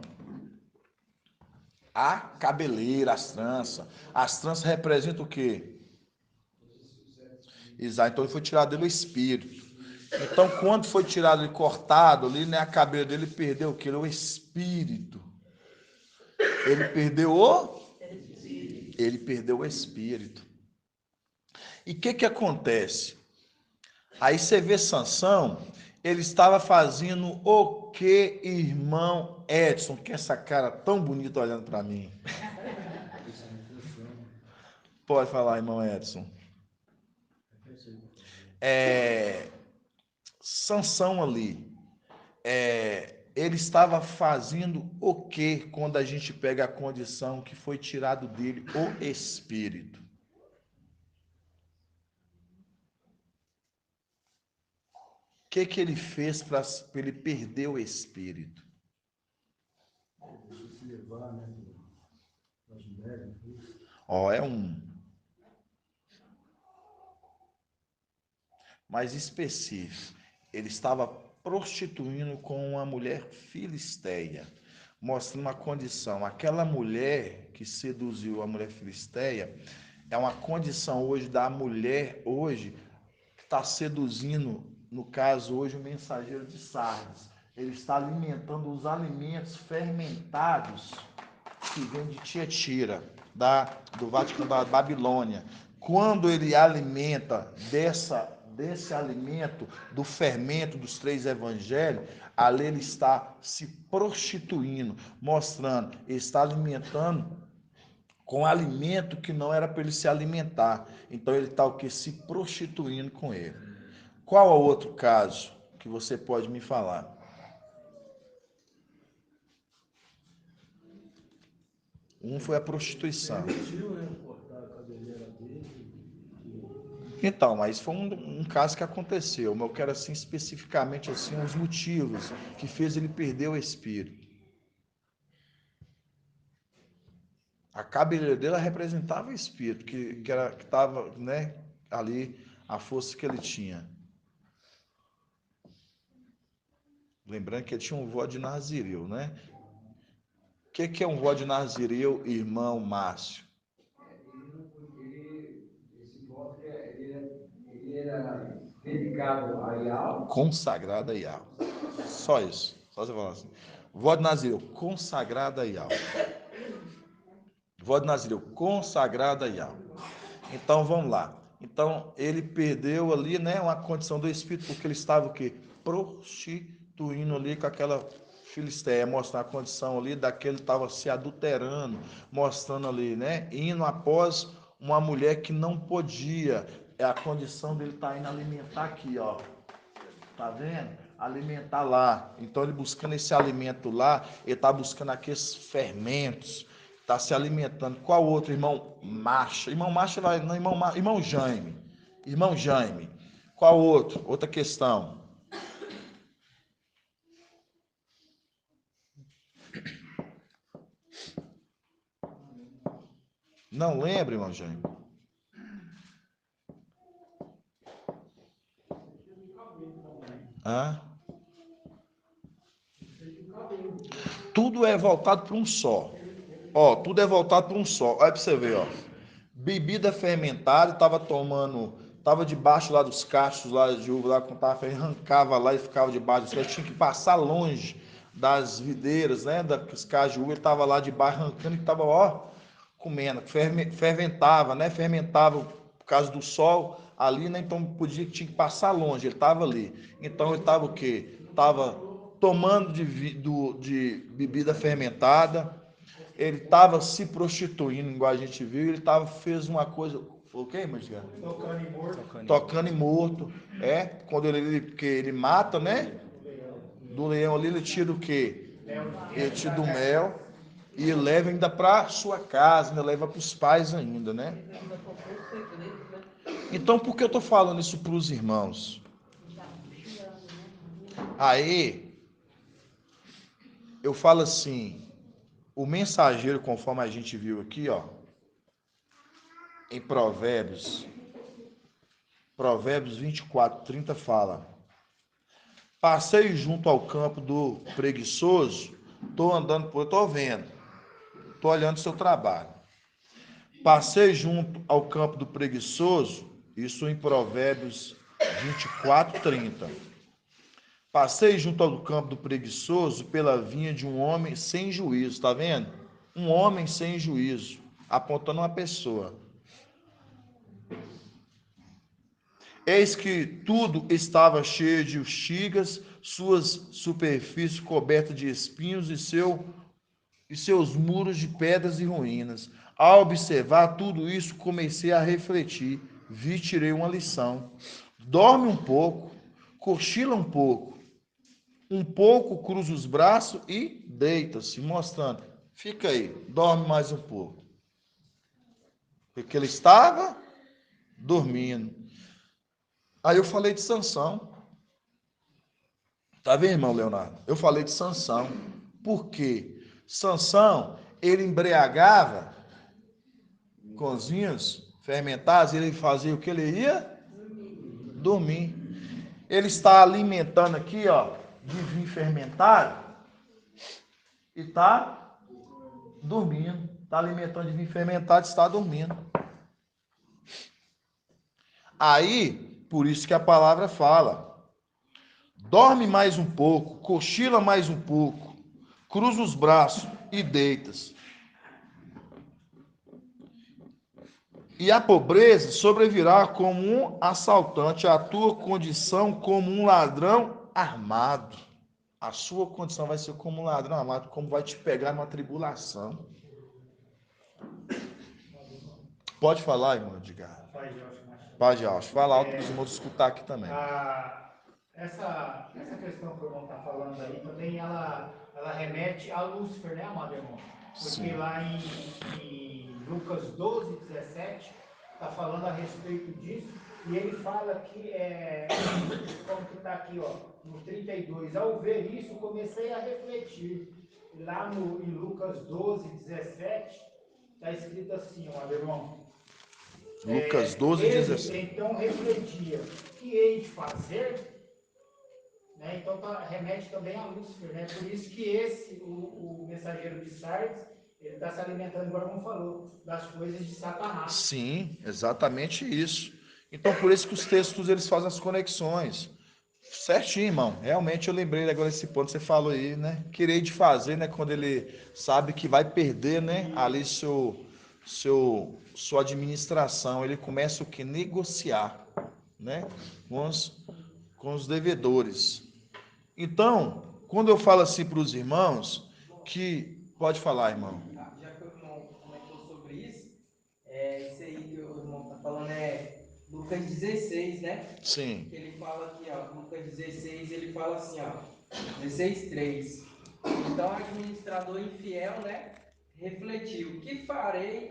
A cabeleira, as tranças. As tranças representam o quê? Exato, então ele foi tirado dele o espírito. Então, quando foi tirado e cortado ali, né, a cabeleira dele perdeu o quê? O espírito. Ele perdeu o espírito. E o que acontece? Aí você vê Sansão, ele estava fazendo o que, irmão Edson? Que essa cara tão bonita olhando para mim. Pode falar, irmão Edson. Sansão ali, ele estava fazendo o que quando a gente pega a condição que foi tirado dele o espírito? O que ele fez para ele perder o espírito? Se levar, né? As mulheres. Ó, é um mais específico. Ele estava prostituindo com uma mulher filisteia, mostrando uma condição. Aquela mulher que seduziu a mulher filisteia é uma condição hoje da mulher hoje que está seduzindo, no caso hoje, o mensageiro de Sardes. Ele está alimentando os alimentos fermentados que vem de Tiatira, do Vaticano da Babilônia. Quando ele alimenta desse alimento, do fermento dos 3 evangelhos, ali ele está se prostituindo, mostrando, ele está alimentando com alimento que não era para ele se alimentar. Então ele está o que? Se prostituindo com ele. Qual é o outro caso que você pode me falar? Um foi a prostituição. Então, mas foi um caso que aconteceu. Mas eu quero assim especificamente assim os motivos que fez ele perder o espírito. A cabeleira representava o espírito, que estava, né, ali, a força que ele tinha. Lembrando que ele tinha um voto de Nazireu, né? O que é um voto de Nazireu, irmão Márcio? Esse voto ele era dedicado a Yahweh. Consagrado a Yahweh. Só isso. Só você falar assim. Voto de Nazireu, consagrado a Yahweh. Voto de Nazireu, consagrado a Yahweh. Então, vamos lá. Então, ele perdeu ali, né, uma condição do espírito, porque ele estava o quê? Prostituindo ali com aquela filisteia, mostrando a condição ali daquele que estava se adulterando, mostrando ali, né, indo após uma mulher que não podia. É a condição dele estar indo alimentar aqui, ó. Tá vendo? Alimentar lá. Então, ele buscando esse alimento lá, ele está buscando aqueles fermentos, está se alimentando. Qual outro irmão? Marcha. Irmão Marcha, não, irmão Jaime. Irmão Jaime. Qual outro? Outra questão. Não lembra, irmão Jaime? Hã? Tudo é voltado para um só. Ó, tudo é voltado para um só. Olha para você ver, ó. Bebida fermentada, estava debaixo lá dos cachos lá de uva, lá quando tava, arrancava lá e ficava debaixo dos cachos, tinha que passar longe das videiras, né, dos cachos de uva, ele estava lá debaixo arrancando e estava, ó, comendo, fermentava, né, fermentava por causa do sol ali, né, então tinha que passar longe, ele estava ali, então ele estava o quê? Estava tomando de bebida fermentada, ele estava se prostituindo, igual a gente viu, ele fez uma coisa, foi o quê, Marciano? Tocando em morto. Tocando em morto, quando porque ele mata, né, do leão ali, ele tira o quê? Ele tira do mel, e leva ainda para sua casa, ainda leva para os pais ainda, né? Então, por que eu estou falando isso para os irmãos? Aí, eu falo assim, o mensageiro, conforme a gente viu aqui, ó, em Provérbios 24:30 fala: passei junto ao campo do preguiçoso, estou vendo, estou olhando o seu trabalho. Passei junto ao campo do preguiçoso, isso em Provérbios 24:30. Passei junto ao campo do preguiçoso pela vinha de um homem sem juízo, tá vendo? Um homem sem juízo, apontando uma pessoa. Eis que tudo estava cheio de urtigas, suas superfícies cobertas de espinhos e seus muros de pedras e ruínas. Ao observar tudo isso, comecei a refletir, tirei uma lição. Dorme um pouco, cochila um pouco, cruza os braços e deita-se, mostrando. Fica aí, dorme mais um pouco. Porque ele estava dormindo. Aí eu falei de Sansão. Tá vendo, irmão Leonardo? Eu falei de Sansão. Por quê? Sansão, ele embriagava com os vinhos fermentados, ele fazia o que ele ia? Dormir. Ele está alimentando aqui, ó, de vinho fermentado e está dormindo. Está alimentando de vinho fermentado e está dormindo. Aí, por isso que a palavra fala: dorme mais um pouco, cochila mais um pouco, cruza os braços e deitas. E a pobreza sobrevirá como um assaltante, a tua condição como um ladrão armado. A sua condição vai ser como um ladrão armado, como vai te pegar numa tribulação. Pode falar, irmão Edgar. Pode, Alcho. Fala alto para os irmãos escutar aqui também. Essa questão que o irmão está falando aí também, ela remete a Lúcifer, né, amado irmão? Porque sim, lá em Lucas 12:17, está falando a respeito disso, e ele fala que, como que está aqui, ó, no 32, ao ver isso, comecei a refletir. Lá em Lucas 12:17, está escrito assim, ó, irmão. Lucas 12, Ele 17. então refletia, o que hei de fazer? Né? Então remete também a Lúcifer, né? Por isso que o mensageiro de Sardes, ele está se alimentando, igual como falou, das coisas de Satanás. Sim, exatamente isso. Então, por isso que os textos eles fazem as conexões. Certinho, irmão. Realmente eu lembrei agora esse ponto que você falou aí, né? Querer de fazer, né? Quando ele sabe que vai perder, né? Ali sua administração, ele começa o que? Negociar, né? Com os devedores. Então, quando eu falo assim para os irmãos, que pode falar, irmão. Já que o irmão comentou sobre isso, isso aí que o irmão está falando é Lucas 16, né? Sim. Que ele fala aqui, ó, Lucas 16, ele fala assim, ó, 16:3. Então, o administrador infiel, né, refletiu: que farei,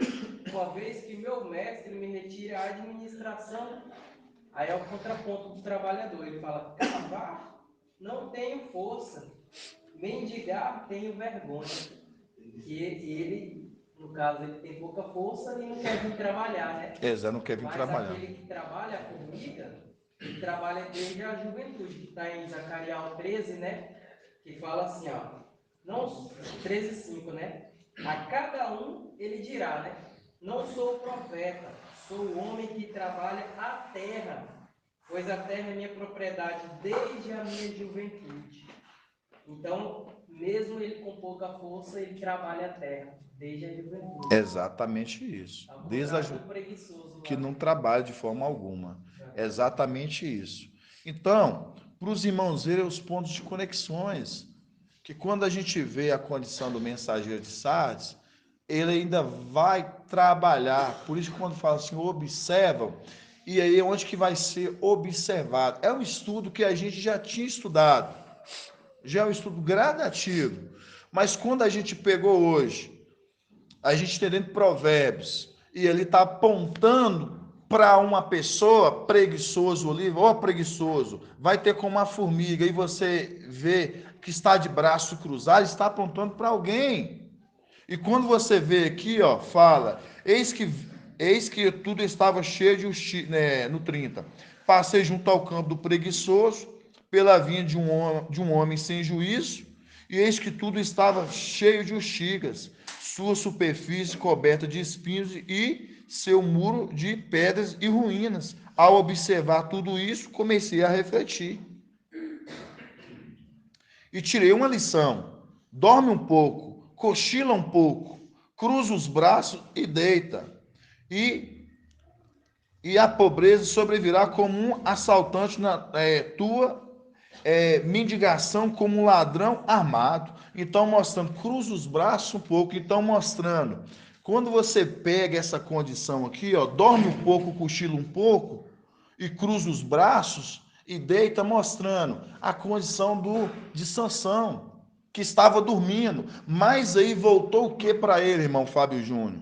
uma vez que meu mestre me retire a administração? Aí é o contraponto do trabalhador. Ele fala: cavar, não tenho força, mendigar, tenho vergonha. Que ele, no caso, ele tem pouca força e não quer vir trabalhar, né? Exato, não quer vir Mas trabalhar. aquele que trabalha a formiga, ele trabalha desde a juventude, que está em Zacarias 13, né? Que fala assim, ó, não, 13:5, né? A cada um ele dirá, né? Não sou profeta, sou o homem que trabalha a terra, pois a terra é minha propriedade desde a minha juventude. Então, mesmo ele com pouca força, ele trabalha a terra desde a juventude. Exatamente isso. Desde a que não trabalha de forma alguma. Exatamente isso. Então, para os irmãos verem os pontos de conexões, que quando a gente vê a condição do mensageiro de Sardes, ele ainda vai trabalhar. Por isso, quando fala assim, observam, e aí onde que vai ser observado? É um estudo que a gente já tinha estudado, já é um estudo gradativo, mas quando a gente pegou hoje, a gente tem dentro de Provérbios, e ele está apontando para uma pessoa preguiçoso ali, ó preguiçoso, vai ter como uma formiga, e você vê que está de braço cruzado, está apontando para alguém. E quando você vê aqui, ó, fala, eis que tudo estava cheio de justiça, né, no 30. Passei junto ao campo do preguiçoso, pela vinha de um homem sem juízo, e eis que tudo estava cheio de urtigas, sua superfície coberta de espinhos e seu muro de pedras e ruínas. Ao observar tudo isso, comecei a refletir. E tirei uma lição. Dorme um pouco, cochila um pouco, cruza os braços e deita. E a pobreza sobrevirá como um assaltante na tua mendigação como um ladrão armado. Então, mostrando, cruza os braços um pouco. Então, mostrando, quando você pega essa condição aqui, ó, dorme um pouco, cochila um pouco, e cruza os braços e deita, mostrando a condição de Sansão, que estava dormindo. Mas aí voltou o que para ele, irmão Fábio Júnior?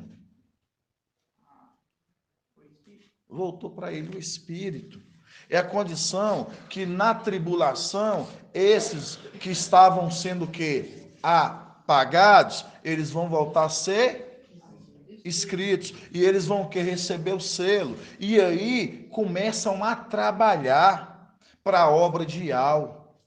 Voltou para ele o espírito. É a condição que na tribulação, esses que estavam sendo que apagados, eles vão voltar a ser escritos e eles vão querer receber o selo. E aí começam a trabalhar para a obra de Ial.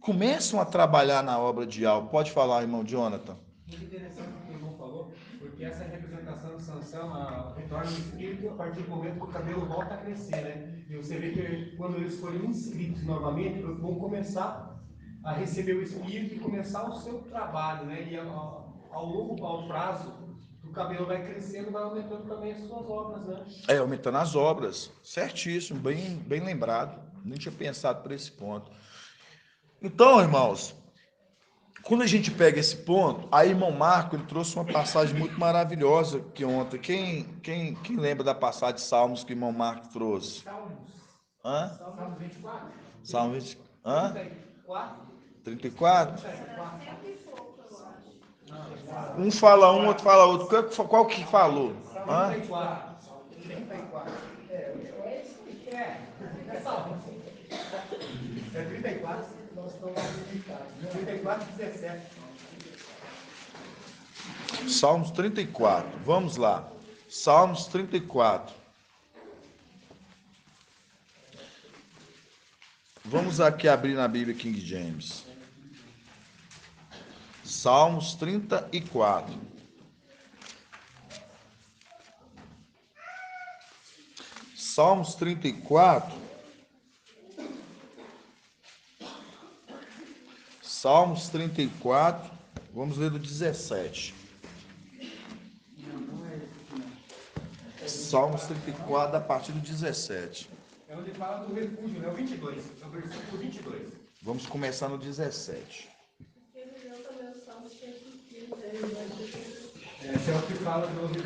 Começam a trabalhar na obra de Ial. Pode falar, irmão Jonathan. Muito interessante o que o irmão falou, porque essa representação de Sansão retorna no espírito a partir do momento que o cabelo volta a crescer, né? E você vê que quando eles forem inscritos novamente, eles vão começar a receber o espírito e começar o seu trabalho, né? E ao prazo, o cabelo vai crescendo, vai aumentando também as suas obras, né? Aumentando as obras. Certíssimo, bem lembrado. Nem tinha pensado por esse ponto. Então, irmãos, quando a gente pega esse ponto, aí irmão Marco, ele trouxe uma passagem muito maravilhosa que ontem. Quem lembra da passagem de Salmos que o irmão Marco trouxe? Salmos. Hã? Salmos 24. Salmo 20. Hã? 34. 34? Um fala um, outro fala outro. Qual que falou? Hã? 34. 34. É Salmos. É 34. Nós estamos limitados. 34 e 17. Salmos 34. Vamos lá. Salmos 34. Vamos aqui abrir na Bíblia King James. Salmos 34. Salmos 34. Salmos 34. Vamos ler do 17. Salmos 34, a partir do 17. É onde fala do refúgio, né? O 22. É o versículo 22. Vamos começar no 17. Esse é o que fala do refúgio.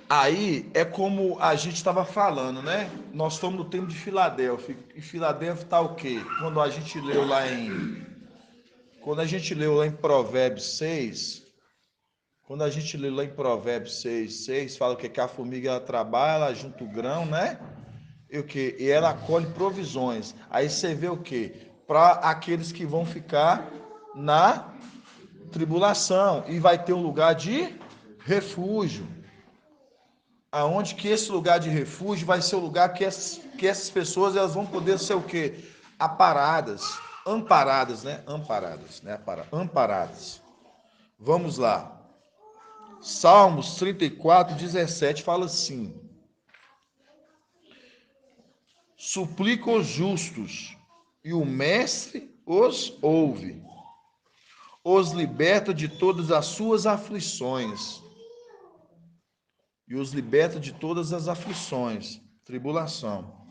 Aí é como a gente estava falando, né? Nós estamos no tempo de Filadélfia. E Filadélfia está o quê? Quando a gente leu lá em Provérbios 6, quando a gente lê lá em Provérbios 6, fala o quê? Que a formiga ela trabalha, ela junta o grão, né? E o quê? E ela colhe provisões. Aí você vê o quê? Para aqueles que vão ficar na tribulação e vai ter um lugar de refúgio. Aonde que esse lugar de refúgio vai ser o lugar que essas pessoas elas vão poder ser o quê? Amparadas, né? Amparadas. Vamos lá. Salmos 34, 17 fala assim: suplica os justos, e o mestre os ouve, os liberta de todas as suas aflições. E os liberta de todas as aflições, tribulação.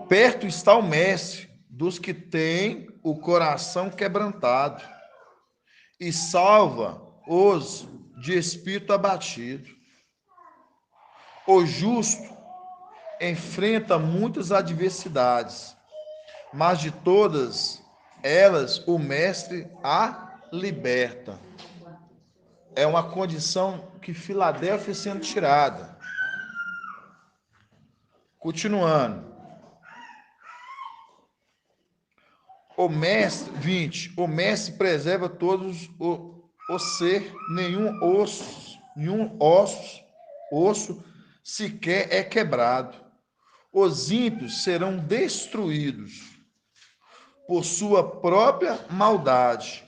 Perto está o mestre dos que têm o coração quebrantado e salva os de espírito abatido. O justo enfrenta muitas adversidades, mas de todas elas o mestre a liberta. É uma condição que Filadélfia sendo tirada. Continuando. O mestre, 20. O mestre preserva todos o ser, nenhum osso sequer é quebrado. Os ímpios serão destruídos por sua própria maldade.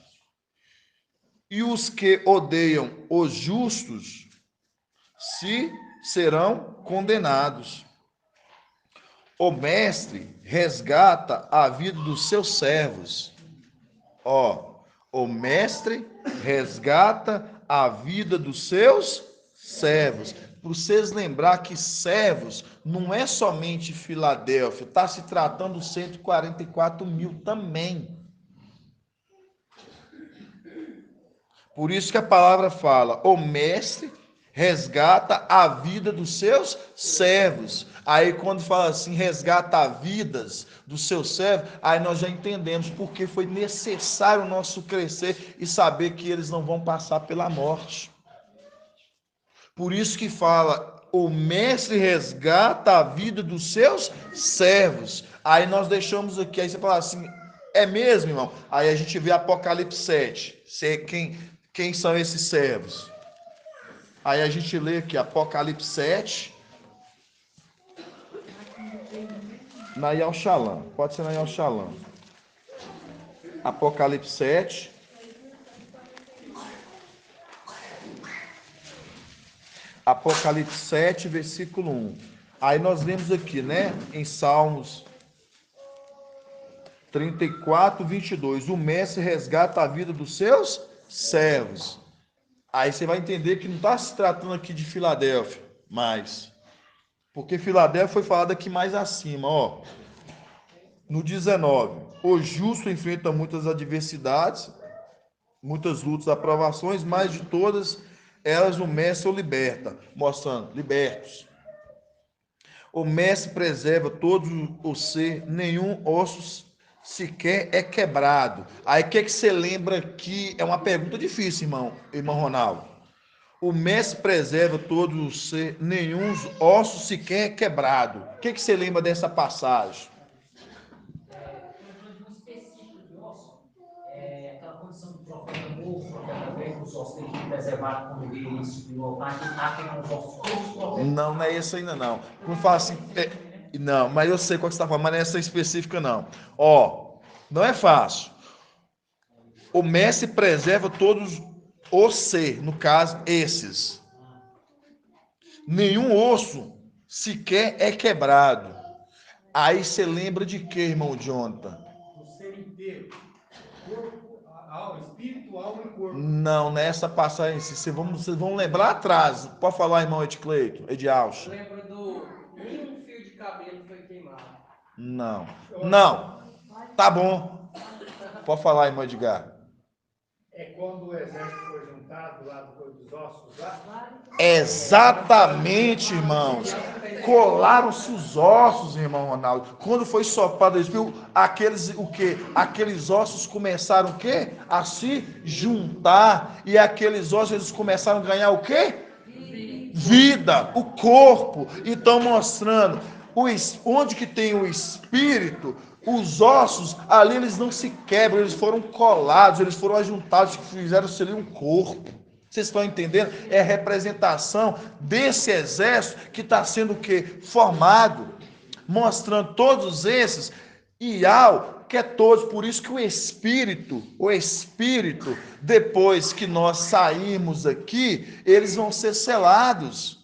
E os que odeiam os justos serão condenados. O mestre resgata a vida dos seus servos. O mestre resgata a vida dos seus servos. Para vocês lembrar que servos não é somente Filadélfia, está se tratando dos 144 mil também. Por isso que a palavra fala, o mestre resgata a vida dos seus servos. Aí quando fala assim, resgata as vidas dos seus servos, aí nós já entendemos porque foi necessário o nosso crescer e saber que eles não vão passar pela morte. Por isso que fala, o mestre resgata a vida dos seus servos. Aí nós deixamos aqui, aí você fala assim, é mesmo, irmão? Aí a gente vê Apocalipse 7. Quem são esses servos? Aí a gente lê aqui Apocalipse 7. Na Yal-Shalom. Pode ser na Yal-Shalom. Apocalipse 7. Apocalipse 7, versículo 1. Aí nós lemos aqui, né? Em Salmos 34, 22. O mestre resgata a vida dos seus servos. Aí você vai entender que não está se tratando aqui de Filadélfia, mas porque Filadélfia foi falado aqui mais acima, no 19. O justo enfrenta muitas adversidades, muitas lutas, aprovações, mas de todas elas o mestre o liberta, mostrando, libertos. O mestre preserva todo o ser, nenhum osso sequer é quebrado. Aí o que você lembra aqui? É uma pergunta difícil, irmão Ronaldo. O mestre preserva todo o ser, nenhum osso sequer é quebrado. O que você lembra dessa passagem? Falando de um específico de osso, aquela preservado quando veio isso de voltar, que está com os ossos todos protegidos. Não, não é isso ainda não. Quando fala assim, não, mas eu sei qual que você está falando, mas não é essa específica não. Ó, não é fácil. O mestre preserva todos os ser, no caso, esses. Nenhum osso sequer é quebrado. Aí você lembra de quê, irmão Jonathan? O ser inteiro. Corpo, espírito, alma e corpo. Não, nessa passagem, vocês vão lembrar atrás. Pode falar, irmão Edcleito, Edialcho. Lembra do nenhum fio de cabelo foi queimado. Não. Não. Tá bom. Pode falar, irmão Edgar. É quando o exército foi juntado lá do Corpo dos Ossos, lá? Exatamente, irmãos. Colaram-se os ossos, irmão Ronaldo. Quando foi soprado, eles viu aqueles o quê? Aqueles ossos começaram o quê? A se juntar, e aqueles ossos eles começaram a ganhar o quê? Vida, o corpo. Então mostrando onde que tem o espírito, os ossos ali eles não se quebram, eles foram colados, eles foram ajuntados, que fizeram-se ali um corpo. Vocês estão entendendo? É a representação desse exército que está sendo o quê? Formado, mostrando todos esses, Ial quer todos, por isso que o Espírito, depois que nós sairmos aqui, eles vão ser selados.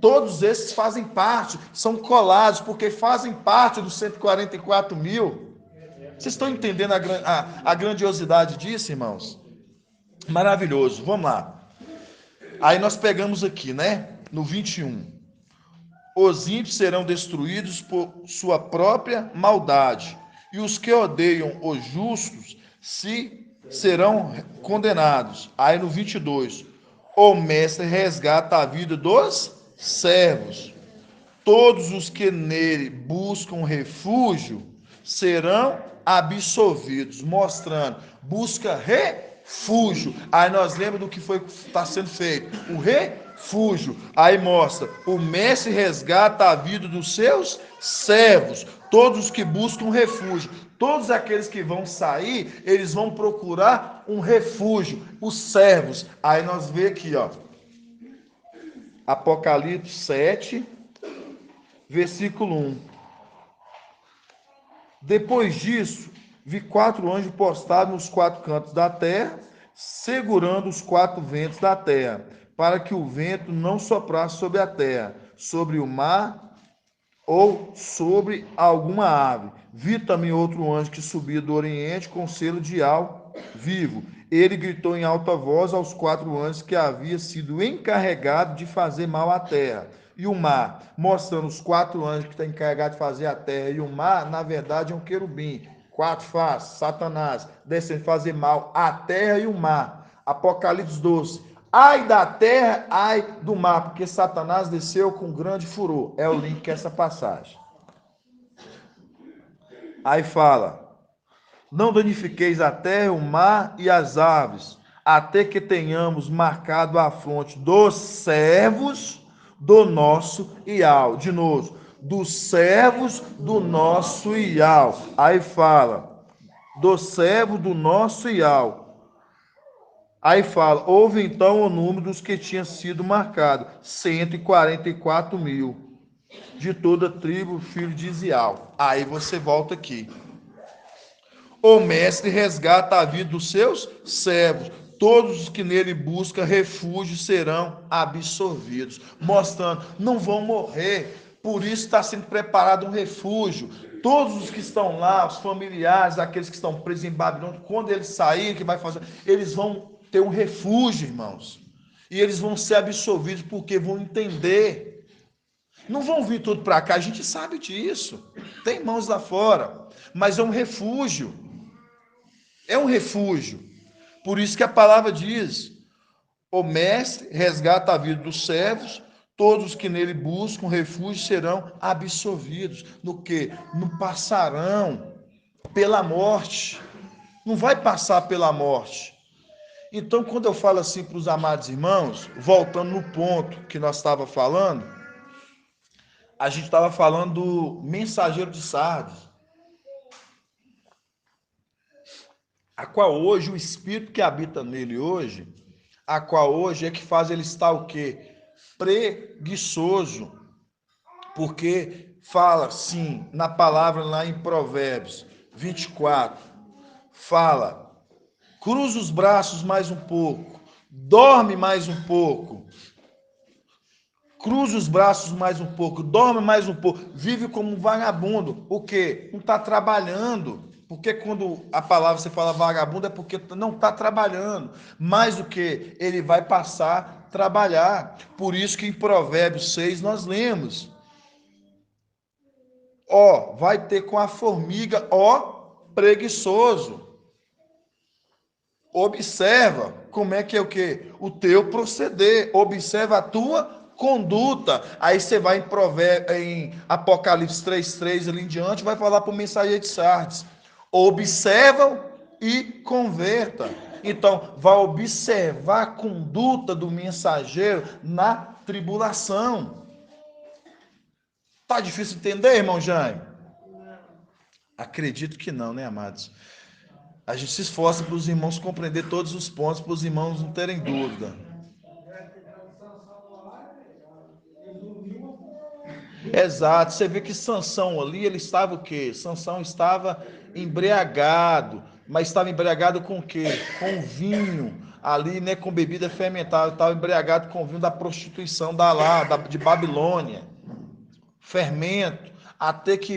Todos esses fazem parte, são colados, porque fazem parte dos 144 mil. Vocês estão entendendo a grandiosidade disso, irmãos? Maravilhoso, vamos lá. Aí nós pegamos aqui, né? No 21. Os ímpios serão destruídos por sua própria maldade, e os que odeiam os justos serão condenados. Aí no 22. O mestre resgata a vida dos servos. Todos os que nele buscam refúgio serão absolvidos, mostrando, busca refúgio. Aí nós lembramos do que está sendo feito, o refúgio. Aí mostra, o mestre resgata a vida dos seus servos, todos os que buscam refúgio. Todos aqueles que vão sair, eles vão procurar um refúgio, os servos. Aí nós vemos aqui, ó, Apocalipse 7, versículo 1. Depois disso, vi 4 anjos postados nos 4 cantos da terra, segurando os 4 ventos da terra, para que o vento não soprasse sobre a terra, sobre o mar ou sobre alguma ave. Vi também outro anjo que subia do oriente com selo de Ial vivo. Ele gritou em alta voz aos 4 anjos que havia sido encarregado de fazer mal à terra e o mar, mostrando os 4 anjos que estão encarregados de fazer a terra e o mar, na verdade é um querubim, 4 faces, Satanás, descendo fazer mal à terra e o mar. Apocalipse 12. Ai da terra, ai do mar, porque Satanás desceu com grande furor. É o link que essa passagem. Aí fala, não danifiqueis a terra, o mar e as aves, até que tenhamos marcado a fronte dos servos do nosso Ial. De novo, dos servos do nosso Ial. Aí fala, dos servos do nosso Ial. Aí fala, houve então o número dos que tinha sido marcado, 144 mil, de toda tribo, filho de Isial. Aí você volta aqui. O mestre resgata a vida dos seus servos. Todos os que nele buscam refúgio serão absolvidos. Mostrando, não vão morrer. Por isso está sendo preparado um refúgio. Todos os que estão lá, os familiares, aqueles que estão presos em Babilônia, quando eles saírem, que vai fazer, eles vão ter um refúgio, irmãos. E eles vão ser absolvidos porque vão entender. Não vão vir tudo para cá, a gente sabe disso. Tem irmãos lá fora, mas é um refúgio. É um refúgio. Por isso que a palavra diz: o mestre resgata a vida dos servos, todos que nele buscam refúgio serão absolvidos. No que? Não passarão pela morte. Não vai passar pela morte. Então, quando eu falo assim para os amados irmãos, voltando no ponto que nós estávamos falando, a gente estava falando do mensageiro de Sardes, a qual hoje, o Espírito que habita nele hoje, a qual hoje é que faz ele estar o quê? Preguiçoso. Porque fala, sim, na palavra lá em Provérbios 24, fala, cruza os braços mais um pouco, dorme mais um pouco, cruza os braços mais um pouco, dorme mais um pouco, vive como um vagabundo. O quê? Não está trabalhando. Porque quando a palavra você fala vagabundo é porque não está trabalhando. Mais do que ele vai passar a trabalhar. Por isso que em Provérbios 6 nós lemos. Ó, vai ter com a formiga, ó, preguiçoso. Observa como é que é o quê? O teu proceder. Observa a tua conduta. Aí você vai em Apocalipse 3:3 ali em diante, vai falar para o mensageiro de Sardes. Observa e converta. Então, vai observar a conduta do mensageiro na tribulação. Tá difícil entender, irmão Jaime? Acredito que não, né, amados? A gente se esforça para os irmãos compreender todos os pontos, para os irmãos não terem dúvida. Exato. Você vê que Sansão ali, ele estava o quê? Sansão estava embriagado. Mas estava embriagado com o quê? Com vinho. Ali, né, com bebida fermentada. Estava embriagado com o vinho da prostituição de Babilônia. Fermento. Até que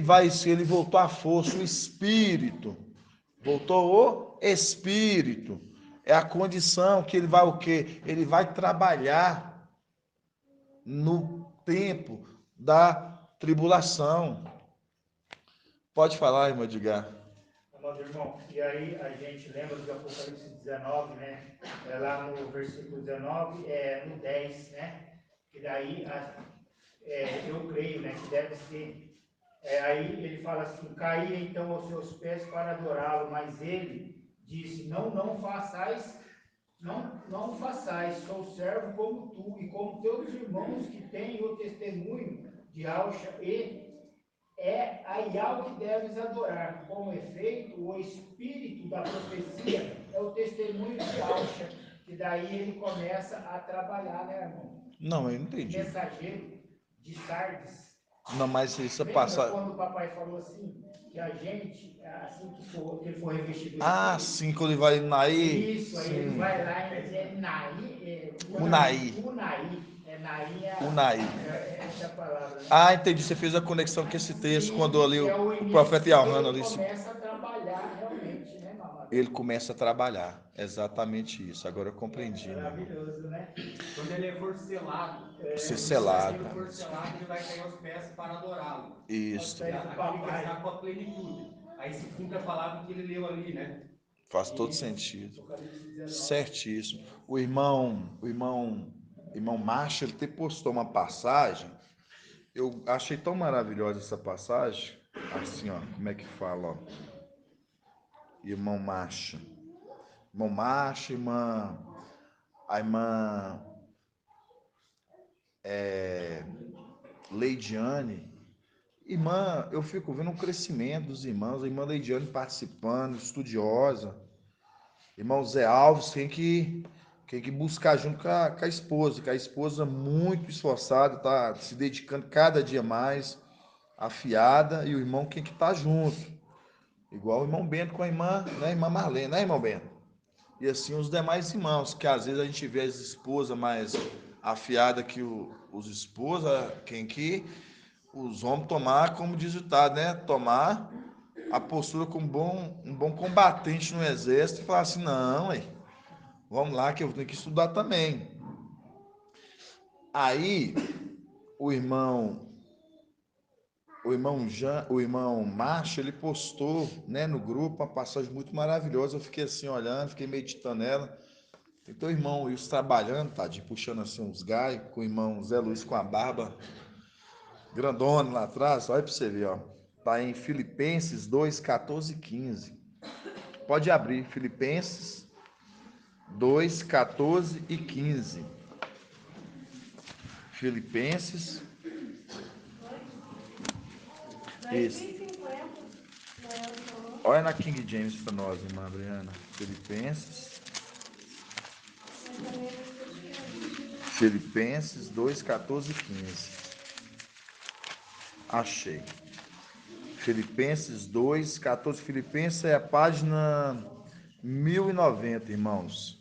ele voltou à força, o espírito. Voltou o espírito. É a condição que ele vai o quê? Ele vai trabalhar no tempo da tribulação. Pode falar, irmão Edgar. Amado irmão, e aí a gente lembra de Apocalipse 19, né? É lá no versículo 19, no 10, né? Que daí eu creio, né? Que deve ser. Aí ele fala assim: caía então aos seus pés para adorá-lo, mas ele disse: não façais, não façais, sou servo como tu e como teus irmãos que têm o testemunho de Alxa e a Yahweh que deves adorar. Com efeito, o espírito da profecia é o testemunho de Alxa, que daí ele começa a trabalhar, né, irmão? Não, eu não entendi. Mensageiro de Sardes. Não, mas isso Lembra passa. quando o papai falou assim, que a gente, assim que ele for revestido do Ah, Espírito? sim, quando ele vai em Naí. Isso, aí Sim. ele vai lá e Naí, Unai. Naí Unai. essa é a palavra. Né? Ah, entendi. Você fez a conexão com esse texto quando ali Que o profeta Yahana ali ele começa a trabalhar realmente, né, mamãe? ele começa a trabalhar. Exatamente isso. Agora eu compreendi. Maravilhoso, né? Quando ele for selado, Ser o selado. mensageiro for selado, ele vai cair aos pés para adorá-lo. Isso. Aquele que vai estar com a plenitude. Aí se cumpre a palavra que ele leu ali, né? Faz todo sentido. Certíssimo. O irmão Marcha, ele te postou uma passagem. Eu achei tão maravilhosa essa passagem. Assim, ó, como é que fala, ó? Irmão Marcha. Irmão Marcha, a irmã Leidiane. Irmã, eu fico vendo um crescimento dos irmãos. A irmã Leidiane participando, estudiosa. Irmão Zé Alves tem que buscar junto com a esposa, que a esposa muito esforçada, está se dedicando cada dia mais, afiada, e o irmão tem que estar junto. Igual o irmão Bento com a irmã, né, irmã Marlene, né, irmão Bento? E assim os demais irmãos, que às vezes a gente vê as esposas mais afiadas que os esposos, quem que os homens tomar, como diz o ditado, né? Tomar a postura como um bom combatente no exército e falar assim, não, vamos lá que eu tenho que estudar também. Aí o irmão Márcio, ele postou, né, no grupo uma passagem muito maravilhosa. Eu fiquei assim olhando, fiquei meditando nela. Tem teu irmão Wilson trabalhando, tadinho, puxando assim uns gaios, com o irmão Zé Luiz com a barba grandona lá atrás. Olha para você ver, ó. Tá em Filipenses 2, 14 e 15. Pode abrir, Filipenses 2, 14 e 15. Filipenses. Isso. Olha na King James para nós, irmã Adriana. Filipenses. Filipenses 2, 14 e 15. Achei. Filipenses 2, 14. Filipenses é a página 1090, irmãos.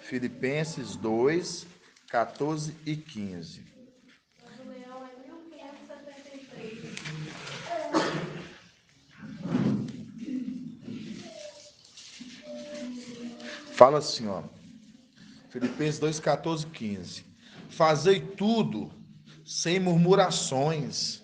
Filipenses 2, 14 e 15. O leão é 1573. Fala assim, ó. Filipenses 2, 14 e 15. Fazei tudo sem murmurações,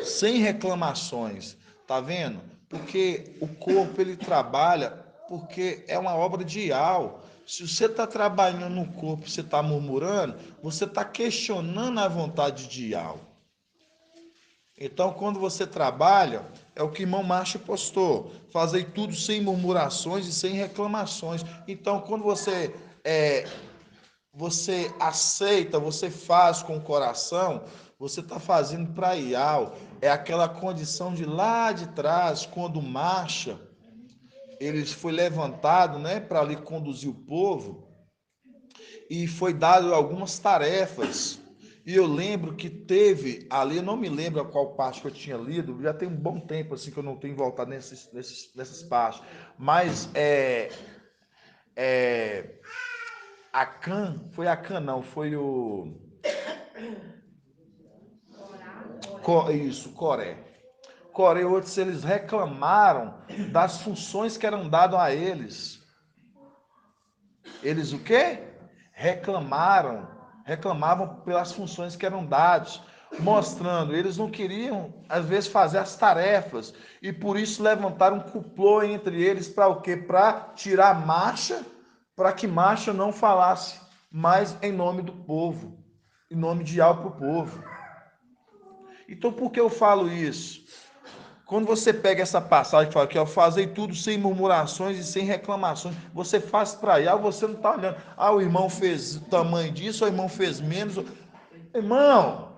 sem reclamações. Tá vendo? Porque o corpo, ele trabalha, porque é uma obra ideal. Se você está trabalhando no corpo, você está murmurando, você está questionando a vontade de Yahweh. Então, quando você trabalha, é o que irmão Márcio postou, fazei tudo sem murmurações e sem reclamações. Então, quando você aceita, você faz com o coração, você está fazendo para Yahweh. É aquela condição de lá de trás, quando marcha, ele foi levantado, né, para ali conduzir o povo, e foi dado algumas tarefas. E eu lembro que teve ali, eu não me lembro a qual parte que eu tinha lido, já tem um bom tempo assim que eu não tenho voltado nessas partes, mas Acã, foi Acã não, foi o... Isso, Coré. Coré e outros, eles reclamaram das funções que eram dadas a eles. Eles o quê? Reclamavam pelas funções que eram dadas, mostrando, eles não queriam, às vezes, fazer as tarefas, e por isso levantaram um complô entre eles para o quê? Para tirar Marcha, para que Marcha não falasse mais em nome do povo, em nome de Yahweh para o povo. Então, por que eu falo isso? Quando você pega essa passagem que fala que eu fazei tudo sem murmurações e sem reclamações, você faz para Yahweh, você não está olhando, o irmão fez o tamanho disso, o irmão fez menos. Irmão,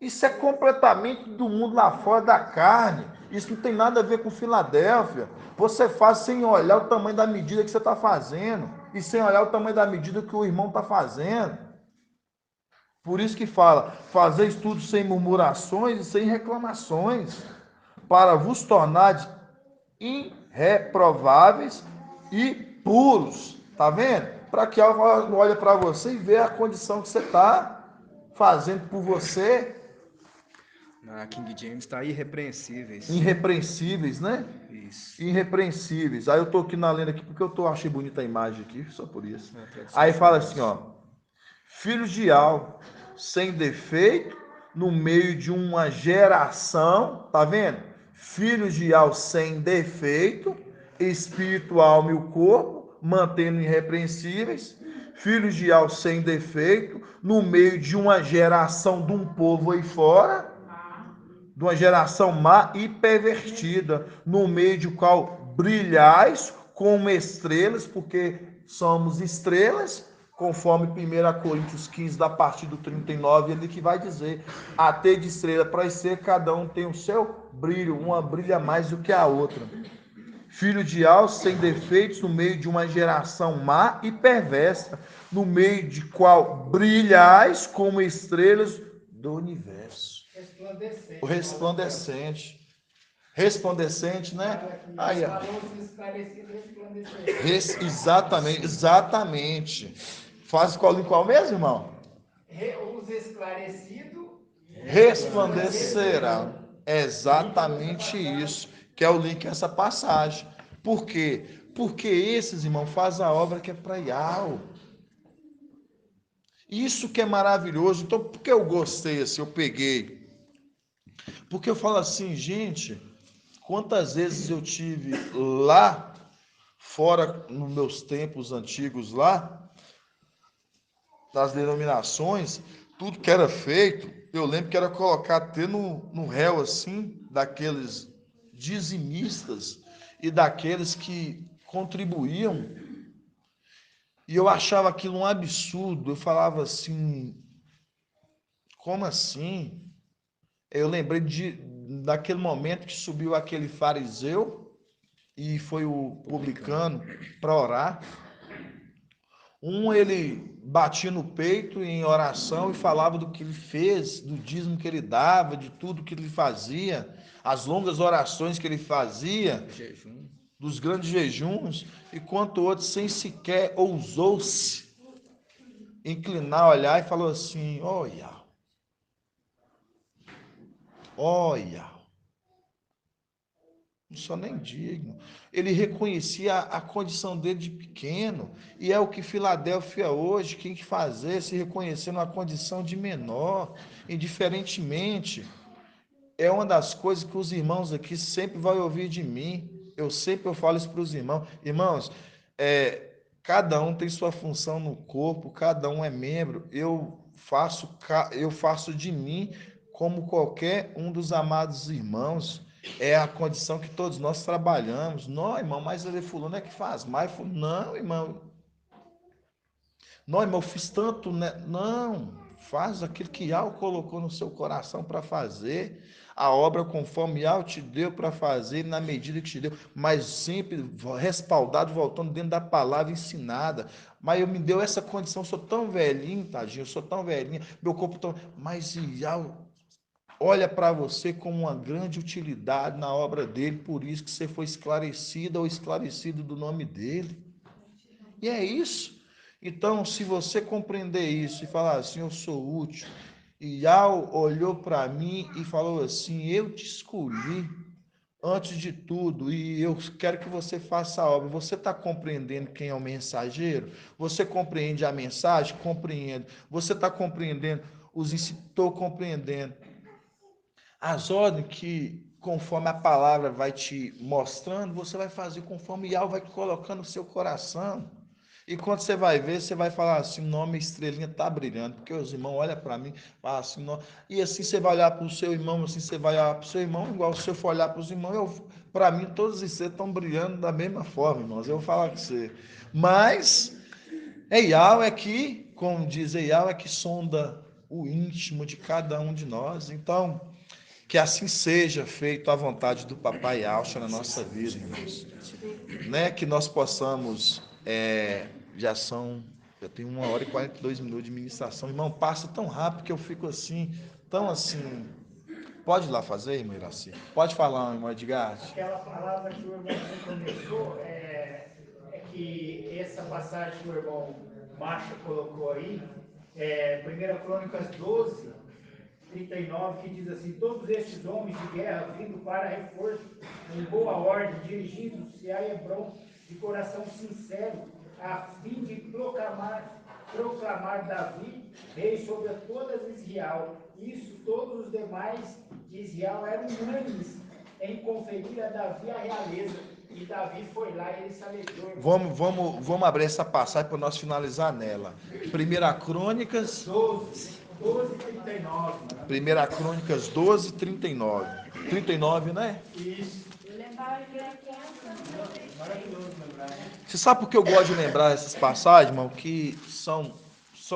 isso é completamente do mundo lá fora da carne. Isso não tem nada a ver com Filadélfia. Você faz sem olhar o tamanho da medida que você está fazendo e sem olhar o tamanho da medida que o irmão está fazendo. Por isso que fala, fazeis tudo sem murmurações e sem reclamações, para vos tornar irreprováveis e puros. Tá vendo? Para que ela olhe para você e vê a condição que você está fazendo por você. Na King James está irrepreensíveis. Irrepreensíveis, né? Isso. Irrepreensíveis. Aí eu tô aqui na lenda aqui porque achei bonita a imagem aqui, só por isso. Aí fala assim, ó. Filhos de Yahweh, sem defeito, no meio de uma geração, tá vendo? Filhos de Yahweh sem defeito, espírito, alma e o corpo, mantendo irrepreensíveis. Filhos de Yahweh sem defeito, no meio de uma geração de um povo aí fora, de uma geração má e pervertida, no meio de qual brilhais como estrelas, porque somos estrelas, conforme 1 Coríntios 15, da partir do 39, ele que vai dizer, a ter de estrela para ser, cada um tem o seu brilho, uma brilha mais do que a outra. Filho de Yahweh sem defeitos, no meio de uma geração má e perversa, no meio de qual brilhais como estrelas do universo. Resplandecente. O resplandecente. Resplandecente, né? Aí, ó. Exatamente. Faz qual em qual mesmo, irmão? Os esclarecidos Resplandecerá. É exatamente isso, que é o link a essa passagem. Por quê? Porque esses, irmãos, fazem a obra que é para Yahweh. Isso que é maravilhoso. Então, por que eu gostei assim, eu peguei? Porque eu falo assim, gente, quantas vezes eu tive lá fora, nos meus tempos antigos lá, das denominações, tudo que era feito, eu lembro que era colocar até no réu, assim, daqueles dizimistas e daqueles que contribuíam. E eu achava aquilo um absurdo. Eu falava assim, como assim? Eu lembrei daquele momento que subiu aquele fariseu e foi o publicano para orar. Um ele batia no peito em oração e falava do que ele fez, do dízimo que ele dava, de tudo que ele fazia, as longas orações que ele fazia, Jejum. dos grandes jejuns, enquanto o outro sem sequer ousou-se inclinar, olhar e falou assim: olha, olha, não sou nem digno. Ele reconhecia a condição dele de pequeno, e é o que Filadélfia hoje tem que fazer, se reconhecer numa condição de menor, indiferentemente. É uma das coisas que os irmãos aqui sempre vão ouvir de mim. Eu falo isso para os irmãos. Irmãos, cada um tem sua função no corpo, cada um é membro. Eu faço de mim como qualquer um dos amados irmãos. É a condição que todos nós trabalhamos. Não, irmão, mas ele fulano é que faz mais. Não, irmão. Não, irmão, eu fiz tanto, né? Não, faz aquilo que Yahweh colocou no seu coração para fazer. A obra conforme Yahweh te deu para fazer, na medida que te deu, mas sempre respaldado, voltando dentro da palavra ensinada. Mas eu me deu essa condição, eu sou tão velhinho, tadinho, eu sou tão velhinho, meu corpo tão... Mas Yahweh olha para você como uma grande utilidade na obra dele, por isso que você foi esclarecida ou esclarecido do nome dele. E é isso. Então, se você compreender isso e falar assim, eu sou útil, e Yahweh olhou para mim e falou assim, eu te escolhi antes de tudo e eu quero que você faça a obra. Você está compreendendo quem é o mensageiro? Você compreende a mensagem? Compreendo. Você está compreendendo estou compreendendo as ordens que, conforme a palavra vai te mostrando, você vai fazer conforme Yahweh vai colocando no seu coração. E quando você vai ver, você vai falar assim, nome estrelinha está brilhando, porque os irmãos olham para mim, falam assim, não. E assim você vai olhar para o seu irmão, assim você vai olhar para o seu irmão, igual se eu for olhar para os irmãos, para mim todos vocês estão brilhando da mesma forma, irmãos, eu vou falar com você. Mas Yahweh é que, como diz Yahweh, é que sonda o íntimo de cada um de nós. Então, que assim seja feito a vontade do Papai Yahweh na nossa vida, irmãos. Né? Que nós possamos, já tem 1h42 de ministração. Irmão, passa tão rápido que eu fico assim, tão assim. Pode ir lá fazer, irmão Iraci? Pode falar, irmão Edgar? Aquela palavra que o irmão começou, que essa passagem que o irmão Marcha colocou aí, 1 Crônicas 12, 39, que diz assim, todos estes homens de guerra vindo para reforço, em boa ordem, dirigindo-se a Hebrom de coração sincero, a fim de proclamar Davi, rei sobre todas Israel. Isso, todos os demais de Israel eram unânimes em conferir a Davi a realeza. E Davi foi lá e ele se alegrou. Vamos abrir essa passagem para nós finalizar nela. 1 Crônicas 12, 39. 1 Crônicas 12, 39. 39, né? Isso. Eu lembrava que era 533. Maravilhoso lembrar, né? Você sabe por que eu gosto de lembrar essas passagens, irmão? Que são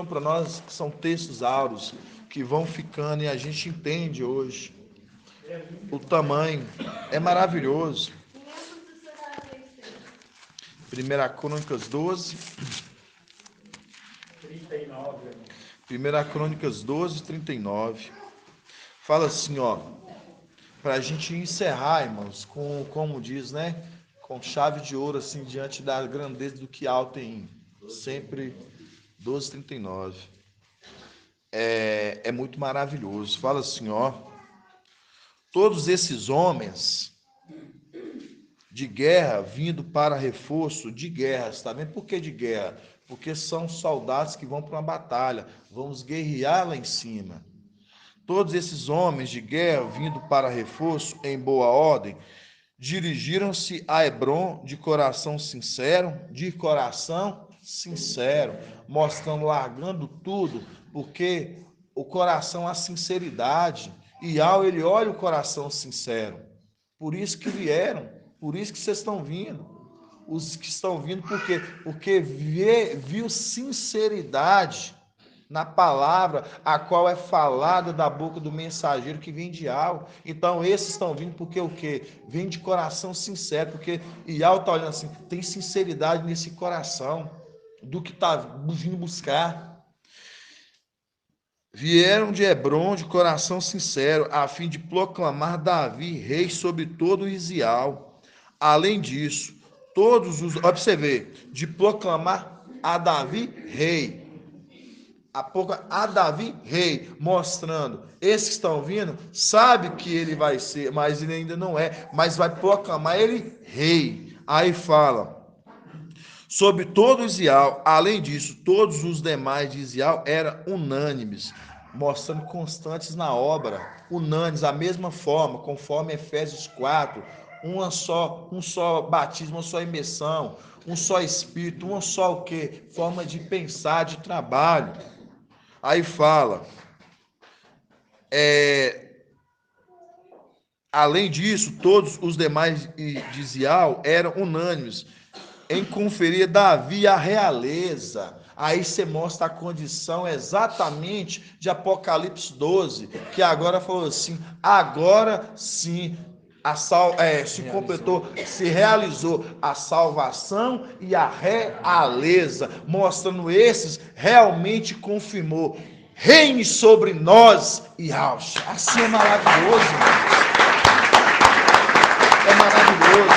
para nós, são textos áureos, que vão ficando e a gente entende hoje. O tamanho é maravilhoso. 1 Crônicas 12, 39. 1 Crônicas 12, 39. Fala assim, ó, para a gente encerrar, irmãos, como diz, né? Com chave de ouro, assim, diante da grandeza do que há tem. Sempre 12, 39. É muito maravilhoso. Fala assim, ó. Todos esses homens de guerra vindo para reforço de guerra, tá vendo? Por que de guerra? Porque são soldados que vão para uma batalha, vamos guerrear lá em cima. Todos esses homens de guerra vindo para reforço em boa ordem, dirigiram-se a Hebrom de coração sincero, mostrando, largando tudo, porque o coração, a sinceridade, e ele olha o coração sincero. Por isso que vieram, por isso que vocês estão vindo. Os que estão vindo, por quê? Porque viu sinceridade na palavra, a qual é falada da boca do mensageiro que vem de Yahweh. Então, esses estão vindo porque o quê? Vem de coração sincero, porque Yahweh está olhando assim, tem sinceridade nesse coração. do que está vindo buscar. Vieram de Hebrom de coração sincero, a fim de proclamar Davi rei sobre todo Israel. Além disso, todos os... Olha para você ver, de proclamar a Davi rei. A Davi rei, mostrando, esses que estão vindo, sabe que ele vai ser, mas ele ainda não é, mas vai proclamar ele rei. Aí fala, sobre todo Israel, além disso, todos os demais de Israel eram unânimes, mostrando constantes na obra, unânimes, a mesma forma, conforme Efésios 4, um só batismo, uma só imersão, um só espírito, uma só o quê? Forma de pensar, de trabalho. Aí fala, além disso, todos os demais de Israel eram unânimes em conferir Davi a realeza. Aí você mostra a condição exatamente de Apocalipse 12, que agora falou assim, agora sim se completou, se realizou a salvação e a realeza, mostrando esses realmente confirmou, reine sobre nós, Yahshua. Assim é maravilhoso, irmão. É maravilhoso,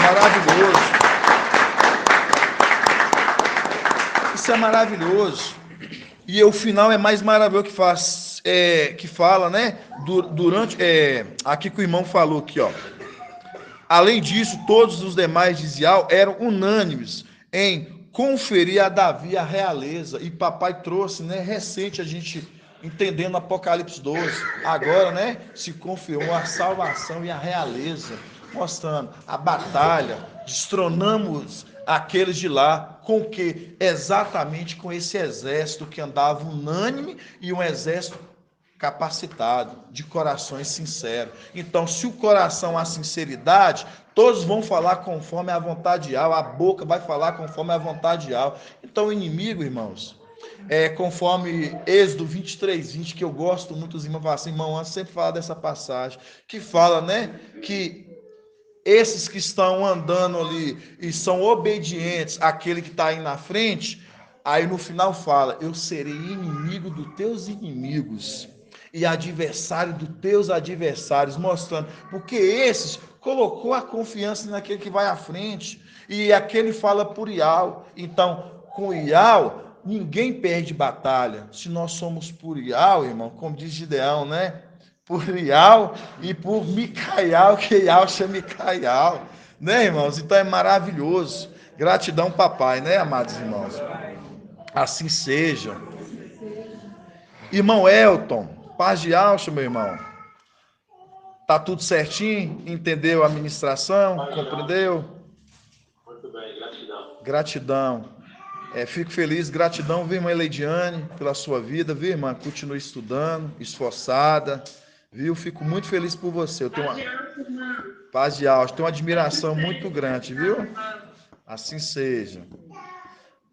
maravilhoso. Isso é maravilhoso. E o final é mais maravilhoso que fala, né? Durante aqui que o irmão falou aqui, ó. Além disso, todos os demais de Israel eram unânimes em conferir a Davi a realeza. E papai trouxe, né? Recente a gente entendendo Apocalipse 12. Agora, né? Se confirmou a salvação e a realeza, mostrando a batalha. Destronamos aqueles de lá, com que? Exatamente com esse exército que andava unânime e um exército capacitado, de corações sinceros. Então, se o coração há sinceridade, todos vão falar conforme a vontade de Yahweh, a boca vai falar conforme a vontade de Yahweh. Então, o inimigo, irmãos, conforme Êxodo 23:20, que eu gosto muito, os irmãos falam assim, irmão, antes sempre fala dessa passagem, que fala, né, que esses que estão andando ali e são obedientes àquele que está aí na frente, aí no final fala, eu serei inimigo dos teus inimigos e adversário dos teus adversários, mostrando, porque esses colocou a confiança naquele que vai à frente, e aquele fala por Ial. Então, com Ial, ninguém perde batalha. Se nós somos por Ial, irmão, como diz Gideão, né? Por Ial e por Micaial, que Ial chama Micaial, né, irmãos? Então é maravilhoso. Gratidão, papai, né, amados irmãos? Assim seja. Irmão Elton, paz de alça, meu irmão. Tá tudo certinho? Entendeu a administração? Compreendeu? Muito bem, gratidão. Gratidão. Fico feliz, gratidão, viu, irmã Eleidiane, pela sua vida, viu, irmã? Continue estudando, esforçada, viu? Fico muito feliz por você. Eu tenho paz de alça, tenho uma admiração muito grande, viu? Assim seja.